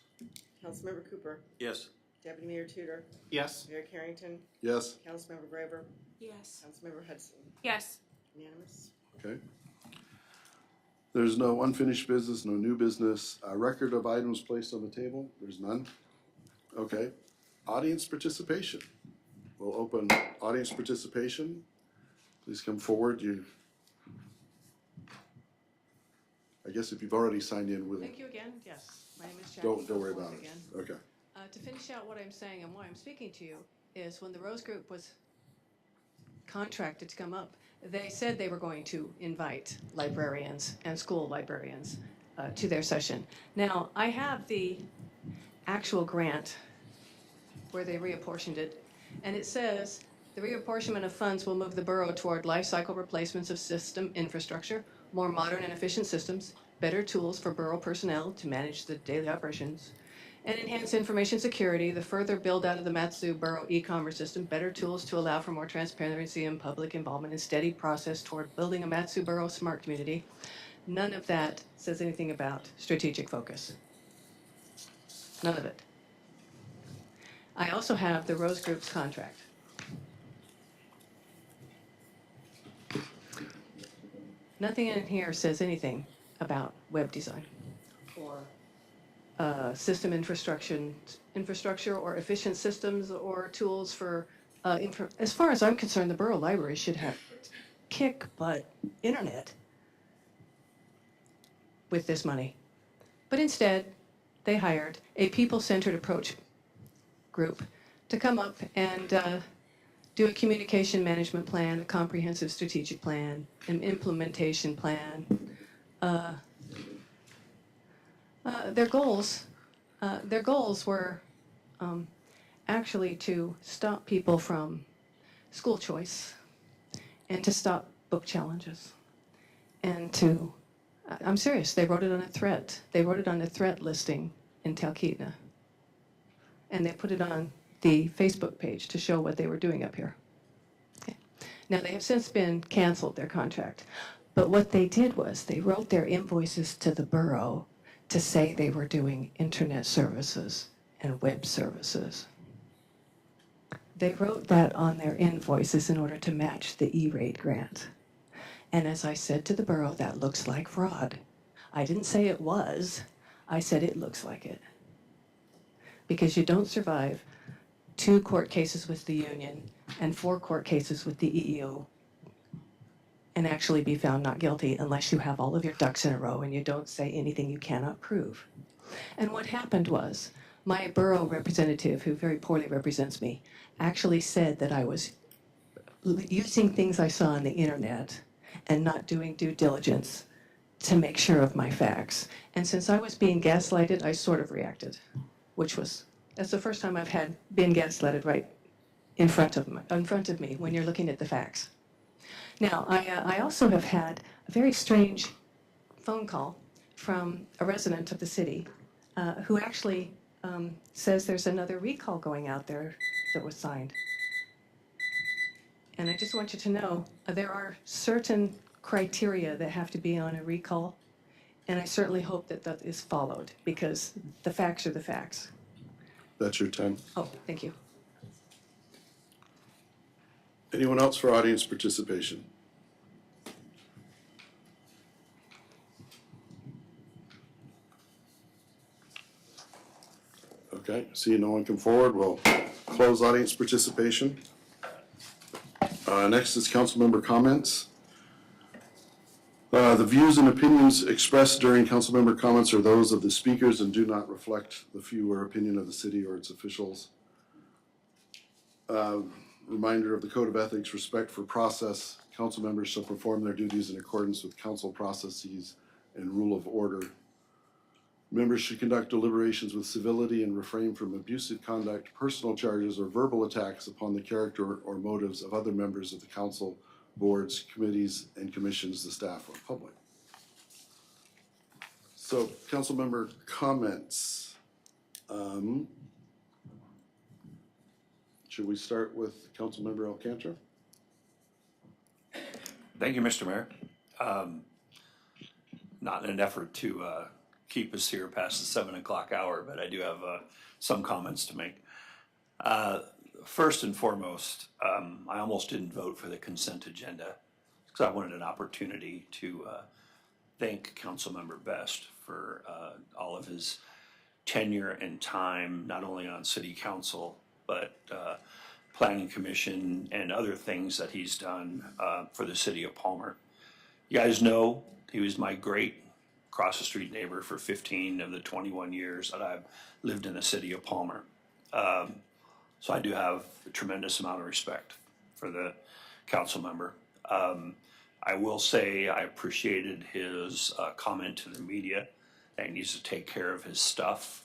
Councilmember Cooper, Yes. Deputy Mayor Tudor, Yes. Mayor Carrington, Yes. Councilmember Graver, Yes. Councilmember Hudson. Yes. Unanimous. Okay. There's no unfinished business, no new business. A record of items placed on the table, there's none. Okay. Audience participation. We'll open audience participation. Please come forward. I guess if you've already signed in with. Thank you again. Yes, my name is Jackie. Don't worry about it. Again. Okay. To finish out what I'm saying and why I'm speaking to you is when the Rose Group was contracted to come up, they said they were going to invite librarians and school librarians to their session. Now, I have the actual grant where they reapportioned it, and it says the reapportionment of funds will move the borough toward life cycle replacements of system infrastructure, more modern and efficient systems, better tools for borough personnel to manage the daily operations, and enhance information security, the further build out of the Mat-Su Borough e-commerce system, better tools to allow for more transparency and public involvement, and steady process toward building a Mat-Su Borough smart community. None of that says anything about strategic focus. None of it. I also have the Rose Group's contract. Nothing in here says anything about web design or system infrastructure or efficient systems or tools for, as far as I'm concerned, the Borough Library should have kick-butt internet. with this money. But instead, they hired a people-centered approach group to come up and do a communication management plan, a comprehensive strategic plan, an implementation plan. Their goals were actually to stop people from school choice and to stop book challenges. And to, I'm serious, they wrote it on a threat. They wrote it on a threat listing in Talkeetna. And they put it on the Facebook page to show what they were doing up here. Okay. Now, they have since been canceled, their contract. But what they did was they wrote their invoices to the borough to say they were doing internet services and web services. They wrote that on their invoices in order to match the E-rate grant. And as I said to the borough, that looks like fraud. I didn't say it was, I said it looks like it. Because you don't survive 2 court cases with the union and 4 court cases with the EEO and actually be found not guilty unless you have all of your ducks in a row and you don't say anything you cannot prove. And what happened was, my borough representative, who very poorly represents me, actually said that I was using things I saw on the internet and not doing due diligence to make sure of my facts. And since I was being gaslighted, I sort of reacted, that's the first time I've been gaslighted right in front of me when you're looking at the facts. Now, I also have had a very strange phone call from a resident of the city who actually says there's another recall going out there that was signed. And I just want you to know, there are certain criteria that have to be on a recall, and I certainly hope that that is followed, because the facts are the facts. That's your time. Oh, thank you. Anyone else for audience participation? Okay, seeing no one come forward, we'll close audience participation. Next is council member comments. The views and opinions expressed during council member comments are those of the speakers and do not reflect the view or opinion of the city or its officials. Reminder of the Code of Ethics, respect for process. Council members shall perform their duties in accordance with council processes and rule of order. Members should conduct deliberations with civility and refrain from abusive conduct, personal charges, or verbal attacks upon the character or motives of other members of the council, boards, committees, and commissions, the staff, or public. So, council member comments. Should we start with Councilmember Alcantara? Thank you, Mr. Mayor. Not in an effort to keep us here past the 7 o'clock hour, but I do have some comments to make. First and foremost, I almost didn't vote for the consent agenda because I wanted an opportunity to thank Councilmember Best for all of his tenure and time, not only on City Council, but Planning Commission and other things that he's done for the city of Palmer. You guys know he was my great across the street neighbor for 15 of the 21 years that I've lived in the city of Palmer. So I do have a tremendous amount of respect for the council member. I will say I appreciated his comment to the media that he needs to take care of his stuff.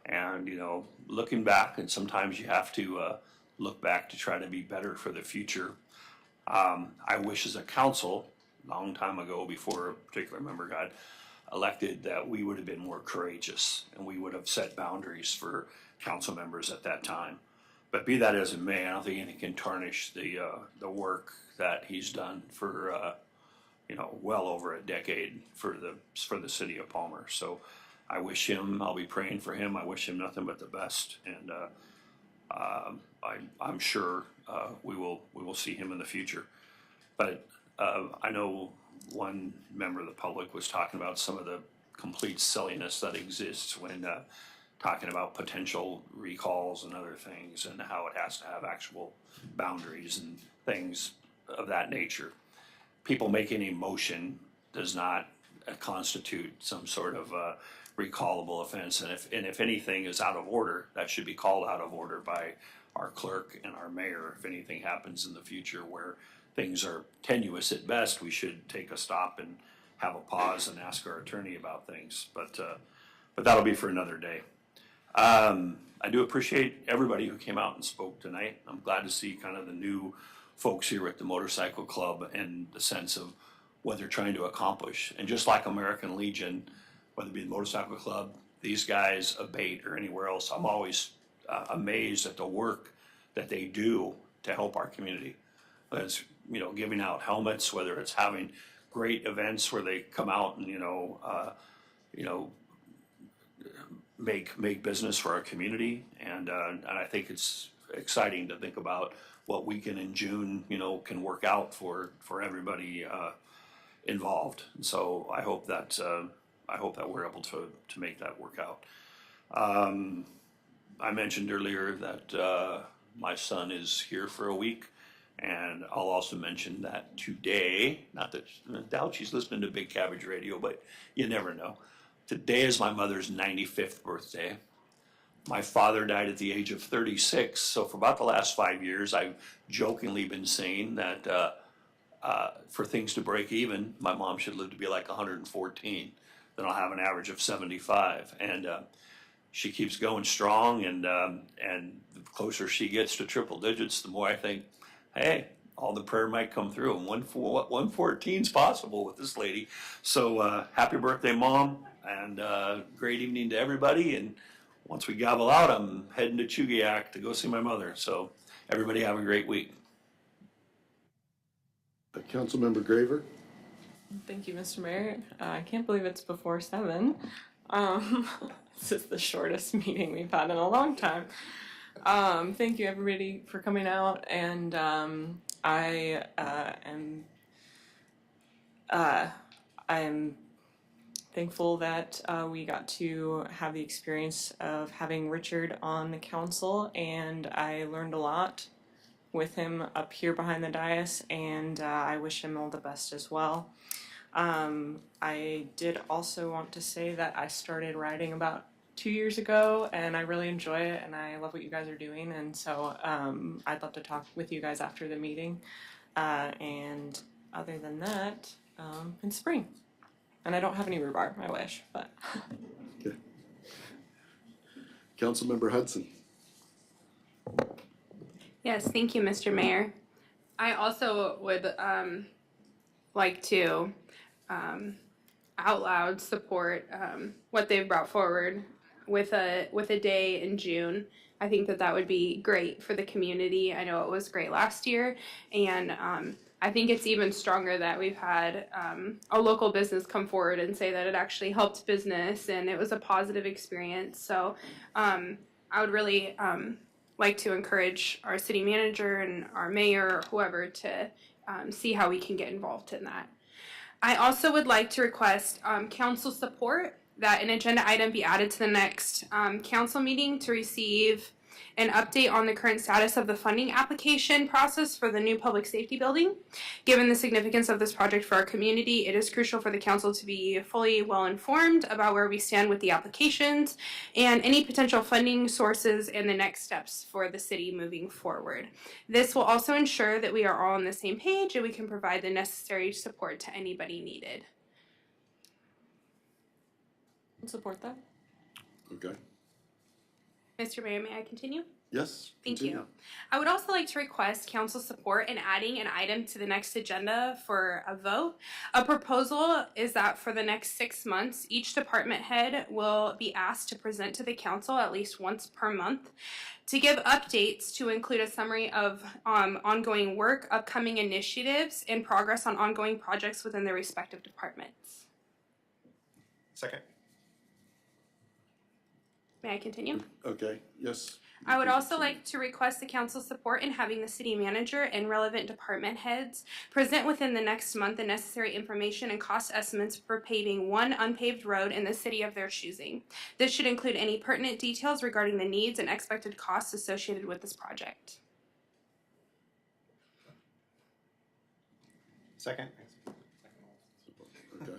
And, you know, looking back, and sometimes you have to look back to try to be better for the future. I wish as a council, a long time ago before a particular member got elected, that we would have been more courageous and we would have set boundaries for council members at that time. But be that as it may, I don't think anything can tarnish the work that he's done for well over a decade for the city of Palmer. So I wish him, I'll be praying for him. I wish him nothing but the best, and I'm sure we will see him in the future. But I know one member of the public was talking about some of the complete silliness that exists when talking about potential recalls and other things, and how it has to have actual boundaries and things of that nature. People making a motion does not constitute some sort of recallable offense. And if anything is out of order, that should be called out of order by our clerk and our mayor. If anything happens in the future where things are tenuous at best, we should take a stop and have a pause and ask our attorney about things. But that'll be for another day. I do appreciate everybody who came out and spoke tonight. I'm glad to see kind of the new folks here at the Motorcycle Club and the sense of what they're trying to accomplish. And just like American Legion, whether it be the Motorcycle Club, these guys, Abate, or anywhere else, I'm always amazed at the work that they do to help our community. Whether it's, you know, giving out helmets, whether it's having great events where they come out and, make business for our community. And I think it's exciting to think about what weekend in June, can work out for everybody involved. And so I hope that we're able to make that work out. I mentioned earlier that my son is here for a week, and I'll also mention that today, not that I doubt she's listening to Big Cabbage Radio, but you never know. Today is my mother's 95th birthday. My father died at the age of 36, so for about the last 5 years, I've jokingly been saying that for things to break even, my mom should live to be like 114. Then I'll have an average of 75. And she keeps going strong, and the closer she gets to triple digits, the more I think, hey, all the prayer might come through, and 114 is possible with this lady. So happy birthday, Mom, and great evening to everybody. And once we gavel out, I'm heading to Chugiak to go see my mother. So everybody have a great week. Councilmember Graver. Thank you, Mr. Mayor. I can't believe it's before 7. This is the shortest meeting we've had in a long time. Thank you, everybody, for coming out, and I am thankful that we got to have the experience of having Richard on the council, and I learned a lot with him up here behind the dais, and I wish him all the best as well. I did also want to say that I started riding about 2 years ago, and I really enjoy it, and I love what you guys are doing, and so I'd love to talk with you guys after the meeting. And other than that, in spring. And I don't have any rhubarb, I wish, but. Okay. Councilmember Hudson. Yes, thank you, Mr. Mayor. I also would like to out loud support what they've brought forward with a day in June. I think that would be great for the community. I know it was great last year, and I think it's even stronger that we've had a local business come forward and say that it actually helped business and it was a positive experience. So I would really like to encourage our city manager and our mayor or whoever to see how we can get involved in that. I also would like to request council support that an agenda item be added to the next council meeting to receive an update on the current status of the funding application process for the new public safety building. Given the significance of this project for our community, it is crucial for the council to be fully well informed about where we stand with the applications and any potential funding sources and the next steps for the city moving forward. This will also ensure that we are all on the same page and we can provide the necessary support to anybody needed. Support that. Okay. Mr. Mayor, may I continue? Yes. Thank continue. you. I would also like to request council support in adding an item to the next agenda for a vote. A proposal is that for the next 6 months, each department head will be asked to present to the council at least once per month to give updates to include a summary of ongoing work, upcoming initiatives, and progress on ongoing projects within their respective departments. Second. May I continue? Okay, yes. I would also like to request the council support in having the city manager and relevant department heads present within the next month the necessary information and cost estimates for paving one unpaved road in the city of their choosing. This should include any pertinent details regarding the needs and expected costs associated with this project. Second. Okay.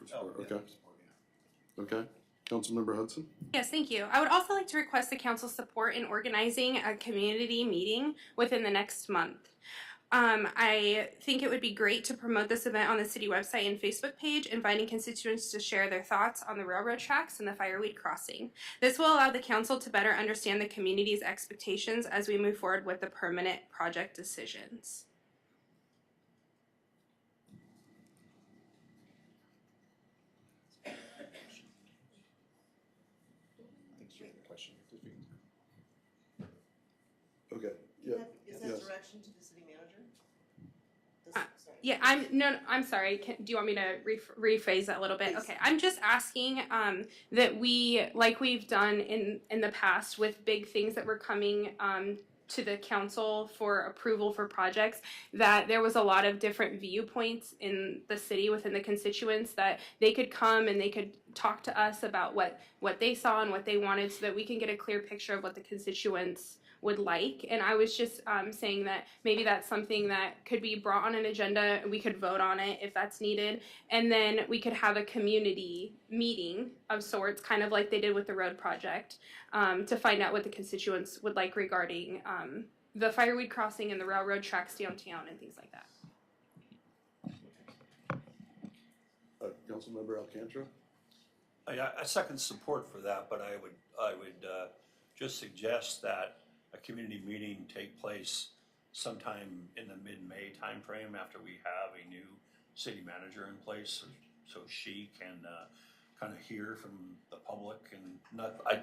for support, okay. Okay, Councilmember Hudson? Yes, thank you. I would also like to request the council's support in organizing a community meeting within the next month. I think it would be great to promote this event on the city website and Facebook page, inviting constituents to share their thoughts on the railroad tracks and the Fireweed Crossing. This will allow the council to better understand the community's expectations as we move forward with the permanent project decisions. Okay, yeah. Is that yes. direction to the city manager? Yeah, I'm sorry. Do you want me to rephrase that a little bit? Okay, I'm just asking that we, like we've done in the past with big things that were coming to the council for approval for projects, that there was a lot of different viewpoints in the city within the constituents, that they could come and they could talk to us about what they saw and what they wanted, so that we can get a clear picture of what the constituents would like. And I was just saying that maybe that's something that could be brought on an agenda. We could vote on it if that's needed, and then we could have a community meeting of sorts, kind of like they did with the road project, to find out what the constituents would like regarding the Fireweed Crossing and the railroad tracks downtown and things like that. Councilmember Alcantara? I second support for that, but I would just suggest that a community meeting take place sometime in the mid-May timeframe after we have a new city manager in place, so she can kind of hear from the public. And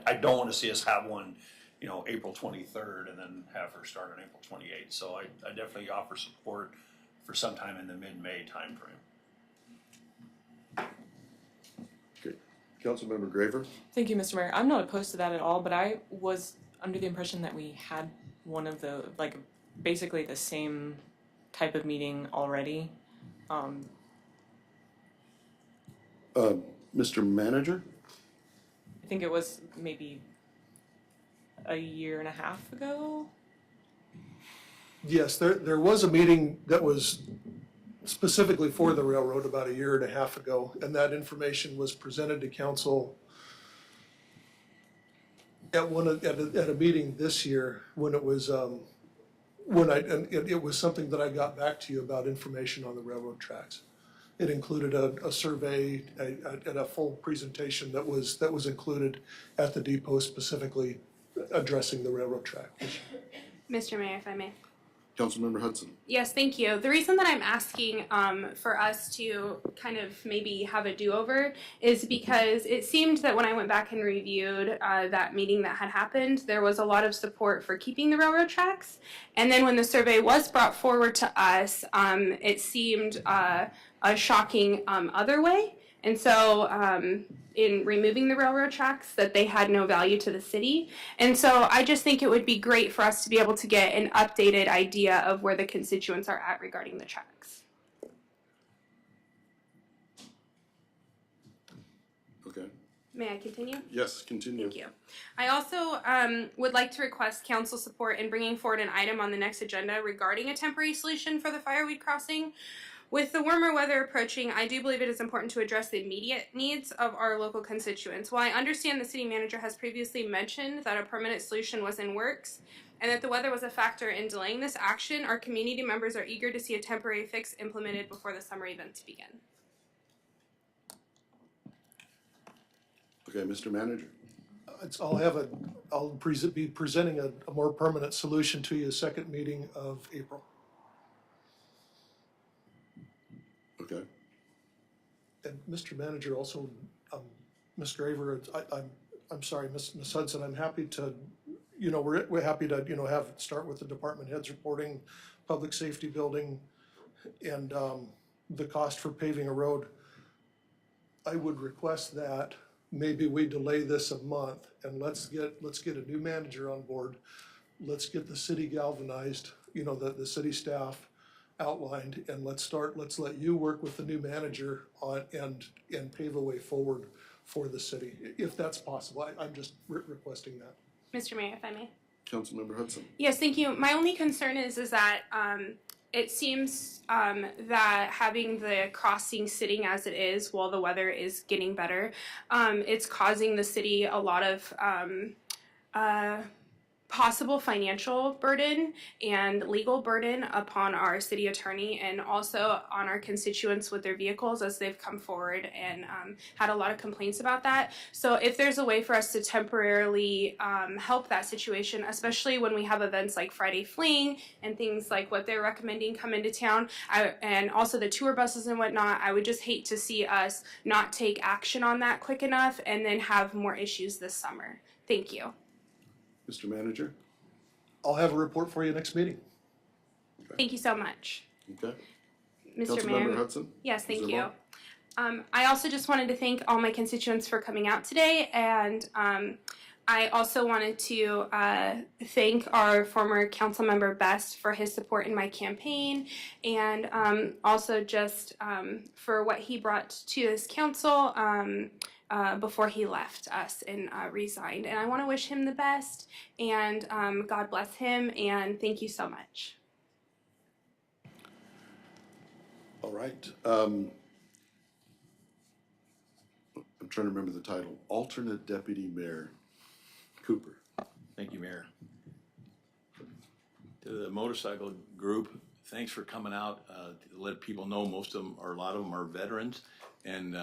I don't want to see us have one, April 23rd and then have her start on April 28th. So I definitely offer support for sometime in the mid-May timeframe. Okay, Councilmember Graver? Thank you, Mr. Mayor. I'm not opposed to that at all, but I was under the impression that we had one of the, basically the same type of meeting already. Mr. Manager? I think it was maybe a year and a half ago. Yes, there was a meeting that was specifically for the railroad about a year and a half ago, and that information was presented to council at a meeting this year when it was it was something that I got back to you about information on the railroad tracks. It included a survey and a full presentation that was included at the depot, specifically addressing the railroad track issue. Mr. Mayor, if I may. Councilmember Hudson? Yes, thank you. The reason that I'm asking for us to kind of maybe have a do-over is because it seemed that when I went back and reviewed that meeting that had happened, there was a lot of support for keeping the railroad tracks. And then when the survey was brought forward to us, it seemed a shocking other way. And so in removing the railroad tracks, that they had no value to the city. And so I just think it would be great for us to be able to get an updated idea of where the constituents are at regarding the tracks. Okay. May I continue? Yes, continue. Thank you. I also would like to request council support in bringing forward an item on the next agenda regarding a temporary solution for the Fireweed Crossing. With the warmer weather approaching, I do believe it is important to address the immediate needs of our local constituents. While I understand the city manager has previously mentioned that a permanent solution was in works and that the weather was a factor in delaying this action, our community members are eager to see a temporary fix implemented before the summer events begin. Okay, Mr. Manager? I'll be presenting a more permanent solution to you second meeting of April. Okay. And Mr. Manager, also, Ms. Graver, I'm sorry, Ms. Hudson, I'm happy to, we're happy to, start with the department heads reporting, public safety building, and the cost for paving a road. I would request that maybe we delay this a month and let's get a new manager on board. Let's get the city galvanized, the city staff outlined, and let's let you work with the new manager on and pave a way forward for the city, if that's possible. I'm just requesting that. Mr. Mayor, if I may. Councilmember Hudson? Yes, thank you. My only concern is that it seems that having the crossing sitting as it is while the weather is getting better, it's causing the city a lot of possible financial burden and legal burden upon our city attorney and also on our constituents with their vehicles as they've come forward and had a lot of complaints about that. So if there's a way for us to temporarily help that situation, especially when we have events like Friday Fling and things like what they're recommending come into town, and also the tour buses and whatnot, I would just hate to see us not take action on that quick enough and then have more issues this summer. Thank you. Mr. Manager? I'll have a report for you next meeting. Thank you so much. Okay. Mr. Mayor. Councilmember Hudson? Yes, thank Ms. you. Zerbo? I also just wanted to thank all my constituents for coming out today, and I also wanted to thank our former council member Best for his support in my campaign, and also just for what he brought to this council before he left us and resigned. And I want to wish him the best, and God bless him, and thank you so much. All right. I'm trying to remember the title. Alternate Deputy Mayor Cooper. Thank you, Mayor. To the motorcycle group, thanks for coming out to let people know most of them, or a lot of them, are veterans. And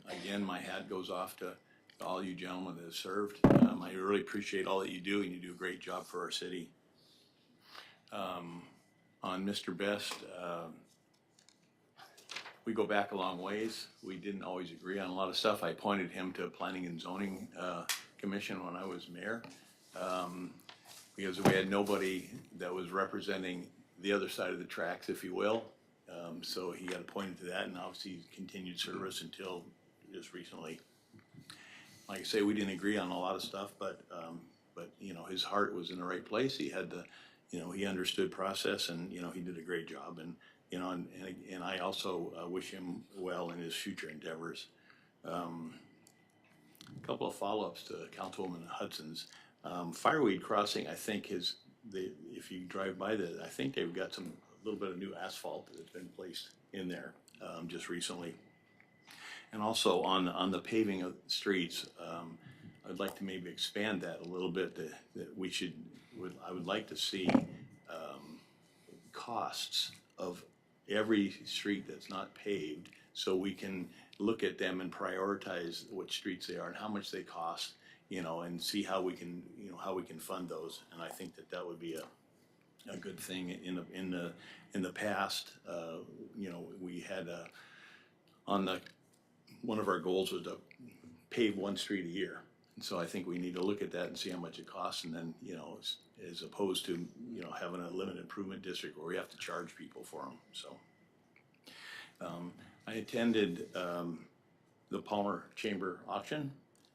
again, my hat goes off to all you gentlemen that have served. I really appreciate all that you do, and you do a great job for our city. On Mr. Best, we go back a long ways. We didn't always agree on a lot of stuff. I appointed him to Planning and Zoning Commission when I was mayor, because we had nobody that was representing the other side of the tracks, if you will. So he got appointed to that, and obviously he's continued service until just recently. Like I say, we didn't agree on a lot of stuff, but you know, his heart was in the right place. He had the, you know, he understood process, and you know, he did a great job. And you know, and I also wish him well in his future endeavors. A couple of follow-ups to Councilwoman Hudson's. Fireweed Crossing, I think if you drive by I think they've got a little bit of new asphalt that's been placed in there just recently. And also on the paving of the streets, I'd like to maybe expand that a little bit. I would like to see costs of every street that's not paved, so we can look at them and prioritize what streets they are and how much they cost, you know, and see how we can, you know, how we can fund those. And I think that would be a good thing. In the past, you know, we had one of our goals was to pave one street a year. And so I think we need to look at that and see how much it costs, and then, you know, as opposed to, you know, having a limited improvement district where we have to charge people for them. So I attended the Palmer Chamber auction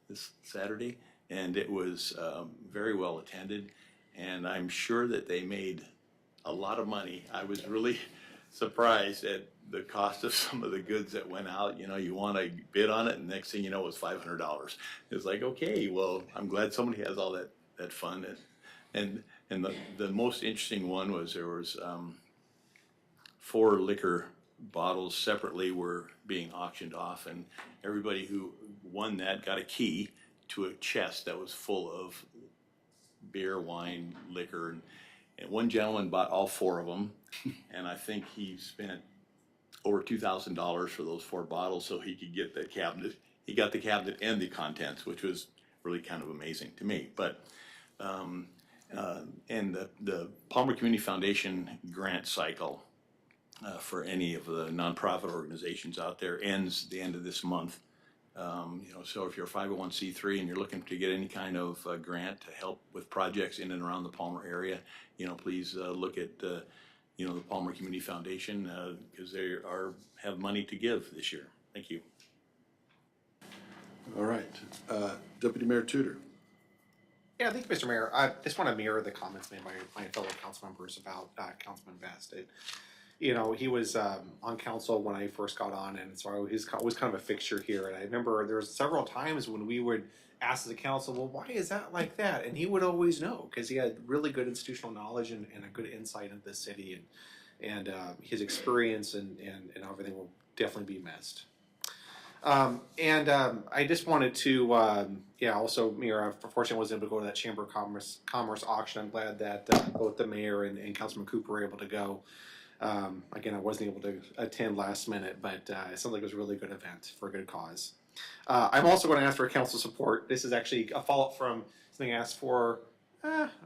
this Saturday, and it was very well attended, and I'm sure that they made a lot of money. I was really surprised at the cost of some of the goods that went out. You know, you want to bid on it, and next thing you know, it's $500. It's like, okay, well, I'm glad somebody has all that fun. And the most interesting one was there was 4 liquor bottles separately were being auctioned off, and everybody who won that got a key to a chest that was full of beer, wine, liquor, and one gentleman bought all 4 of them, and I think he spent over $2,000 for those 4 bottles so he could get the cabinet. He got the cabinet and the contents, which was really kind of amazing to me. But and the Palmer Community Foundation grant cycle for any of the nonprofit organizations out there ends the end of this month. You know, so if you're a 501c3 and you're looking to get any kind of grant to help with projects in and around the Palmer area, you know, please look at you know, the Palmer Community Foundation, because they have money to give this year. Thank you. All right. Deputy Mayor Tudor. Yeah, thank you, Mr. Mayor. I just want to mirror the comments made by my fellow council members about Councilman Best. You know, he was on council when I first got on, and so he was kind of a fixture here. And I remember there was several times when we would ask the council, well, why is that like that? And he would always know, because he had really good institutional knowledge and a good insight into the city. and his experience and everything will definitely be missed. I just wanted to, also, Mayor, I unfortunately wasn't able to go to that Chamber of Commerce auction. I'm glad that both the mayor and Councilman Cooper were able to go. Again, I wasn't able to attend last minute, but it sounds like it was a really good event for a good cause. I'm also going to ask for council support. This is actually a follow-up from something I asked for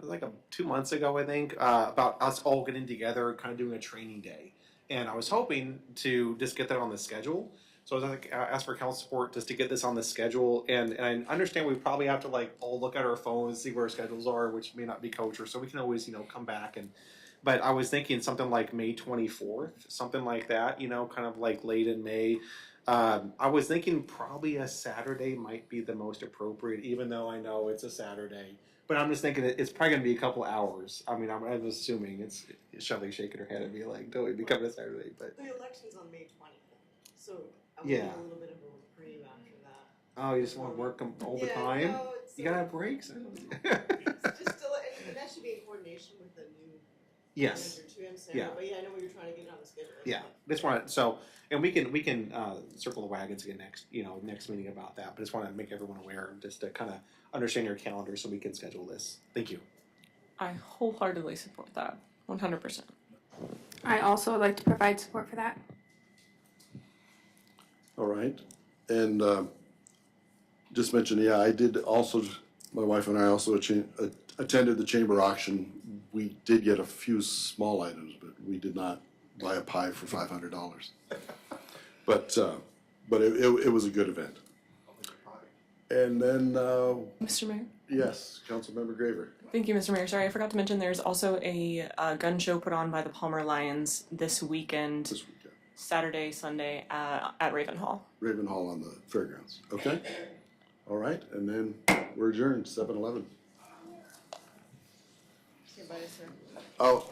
like 2 months ago, I think, about us all getting together, kind of doing a training day. And I was hoping to just get that on the schedule. So I was like, ask for council support just to get this on the schedule. And I understand we probably have to like all look at our phones, see where our schedules are, which may not be kosher. So we can always, come back but I was thinking something like May 24th, something like that, kind of like late in May. I was thinking probably a Saturday might be the most appropriate, even though I know it's a Saturday. But I'm just thinking it's probably going to be a couple hours. I mean, I'm assuming it's Shelley shaking her head at me like, don't it become a Saturday? But The election's on May 20th, so I'm Yeah. getting a little bit of a reprieve after that. oh, you just want to work them all the Yeah, time? no, it's, You got to have breaks? It's just still, and that should be in coordination with the new Yes. manager too, I'm saying, Yeah. but yeah, I know we were trying to get it on the schedule. Yeah, just want to, so, and we can circle the wagons again next meeting about that, but just want to make everyone aware, just to kind of understand your calendar so we can schedule this. Thank you. I wholeheartedly support that, 100%. I also would like to provide support for that. All right, and just mention, I did also, my wife and I also attended the chamber auction. We did get a few small items, but we did not buy a pie for $500. But it was a good event. And then, Mr. Mayor? yes, Councilmember Graver. Thank you, Mr. Mayor. Sorry, I forgot to mention there's also a gun show put on by the Palmer Lions this weekend. Saturday, Sunday at Raven Hall. Raven Hall on the fairgrounds. Okay. All right, and then we're adjourned, 7-11. Okay, bye, sir. Oh.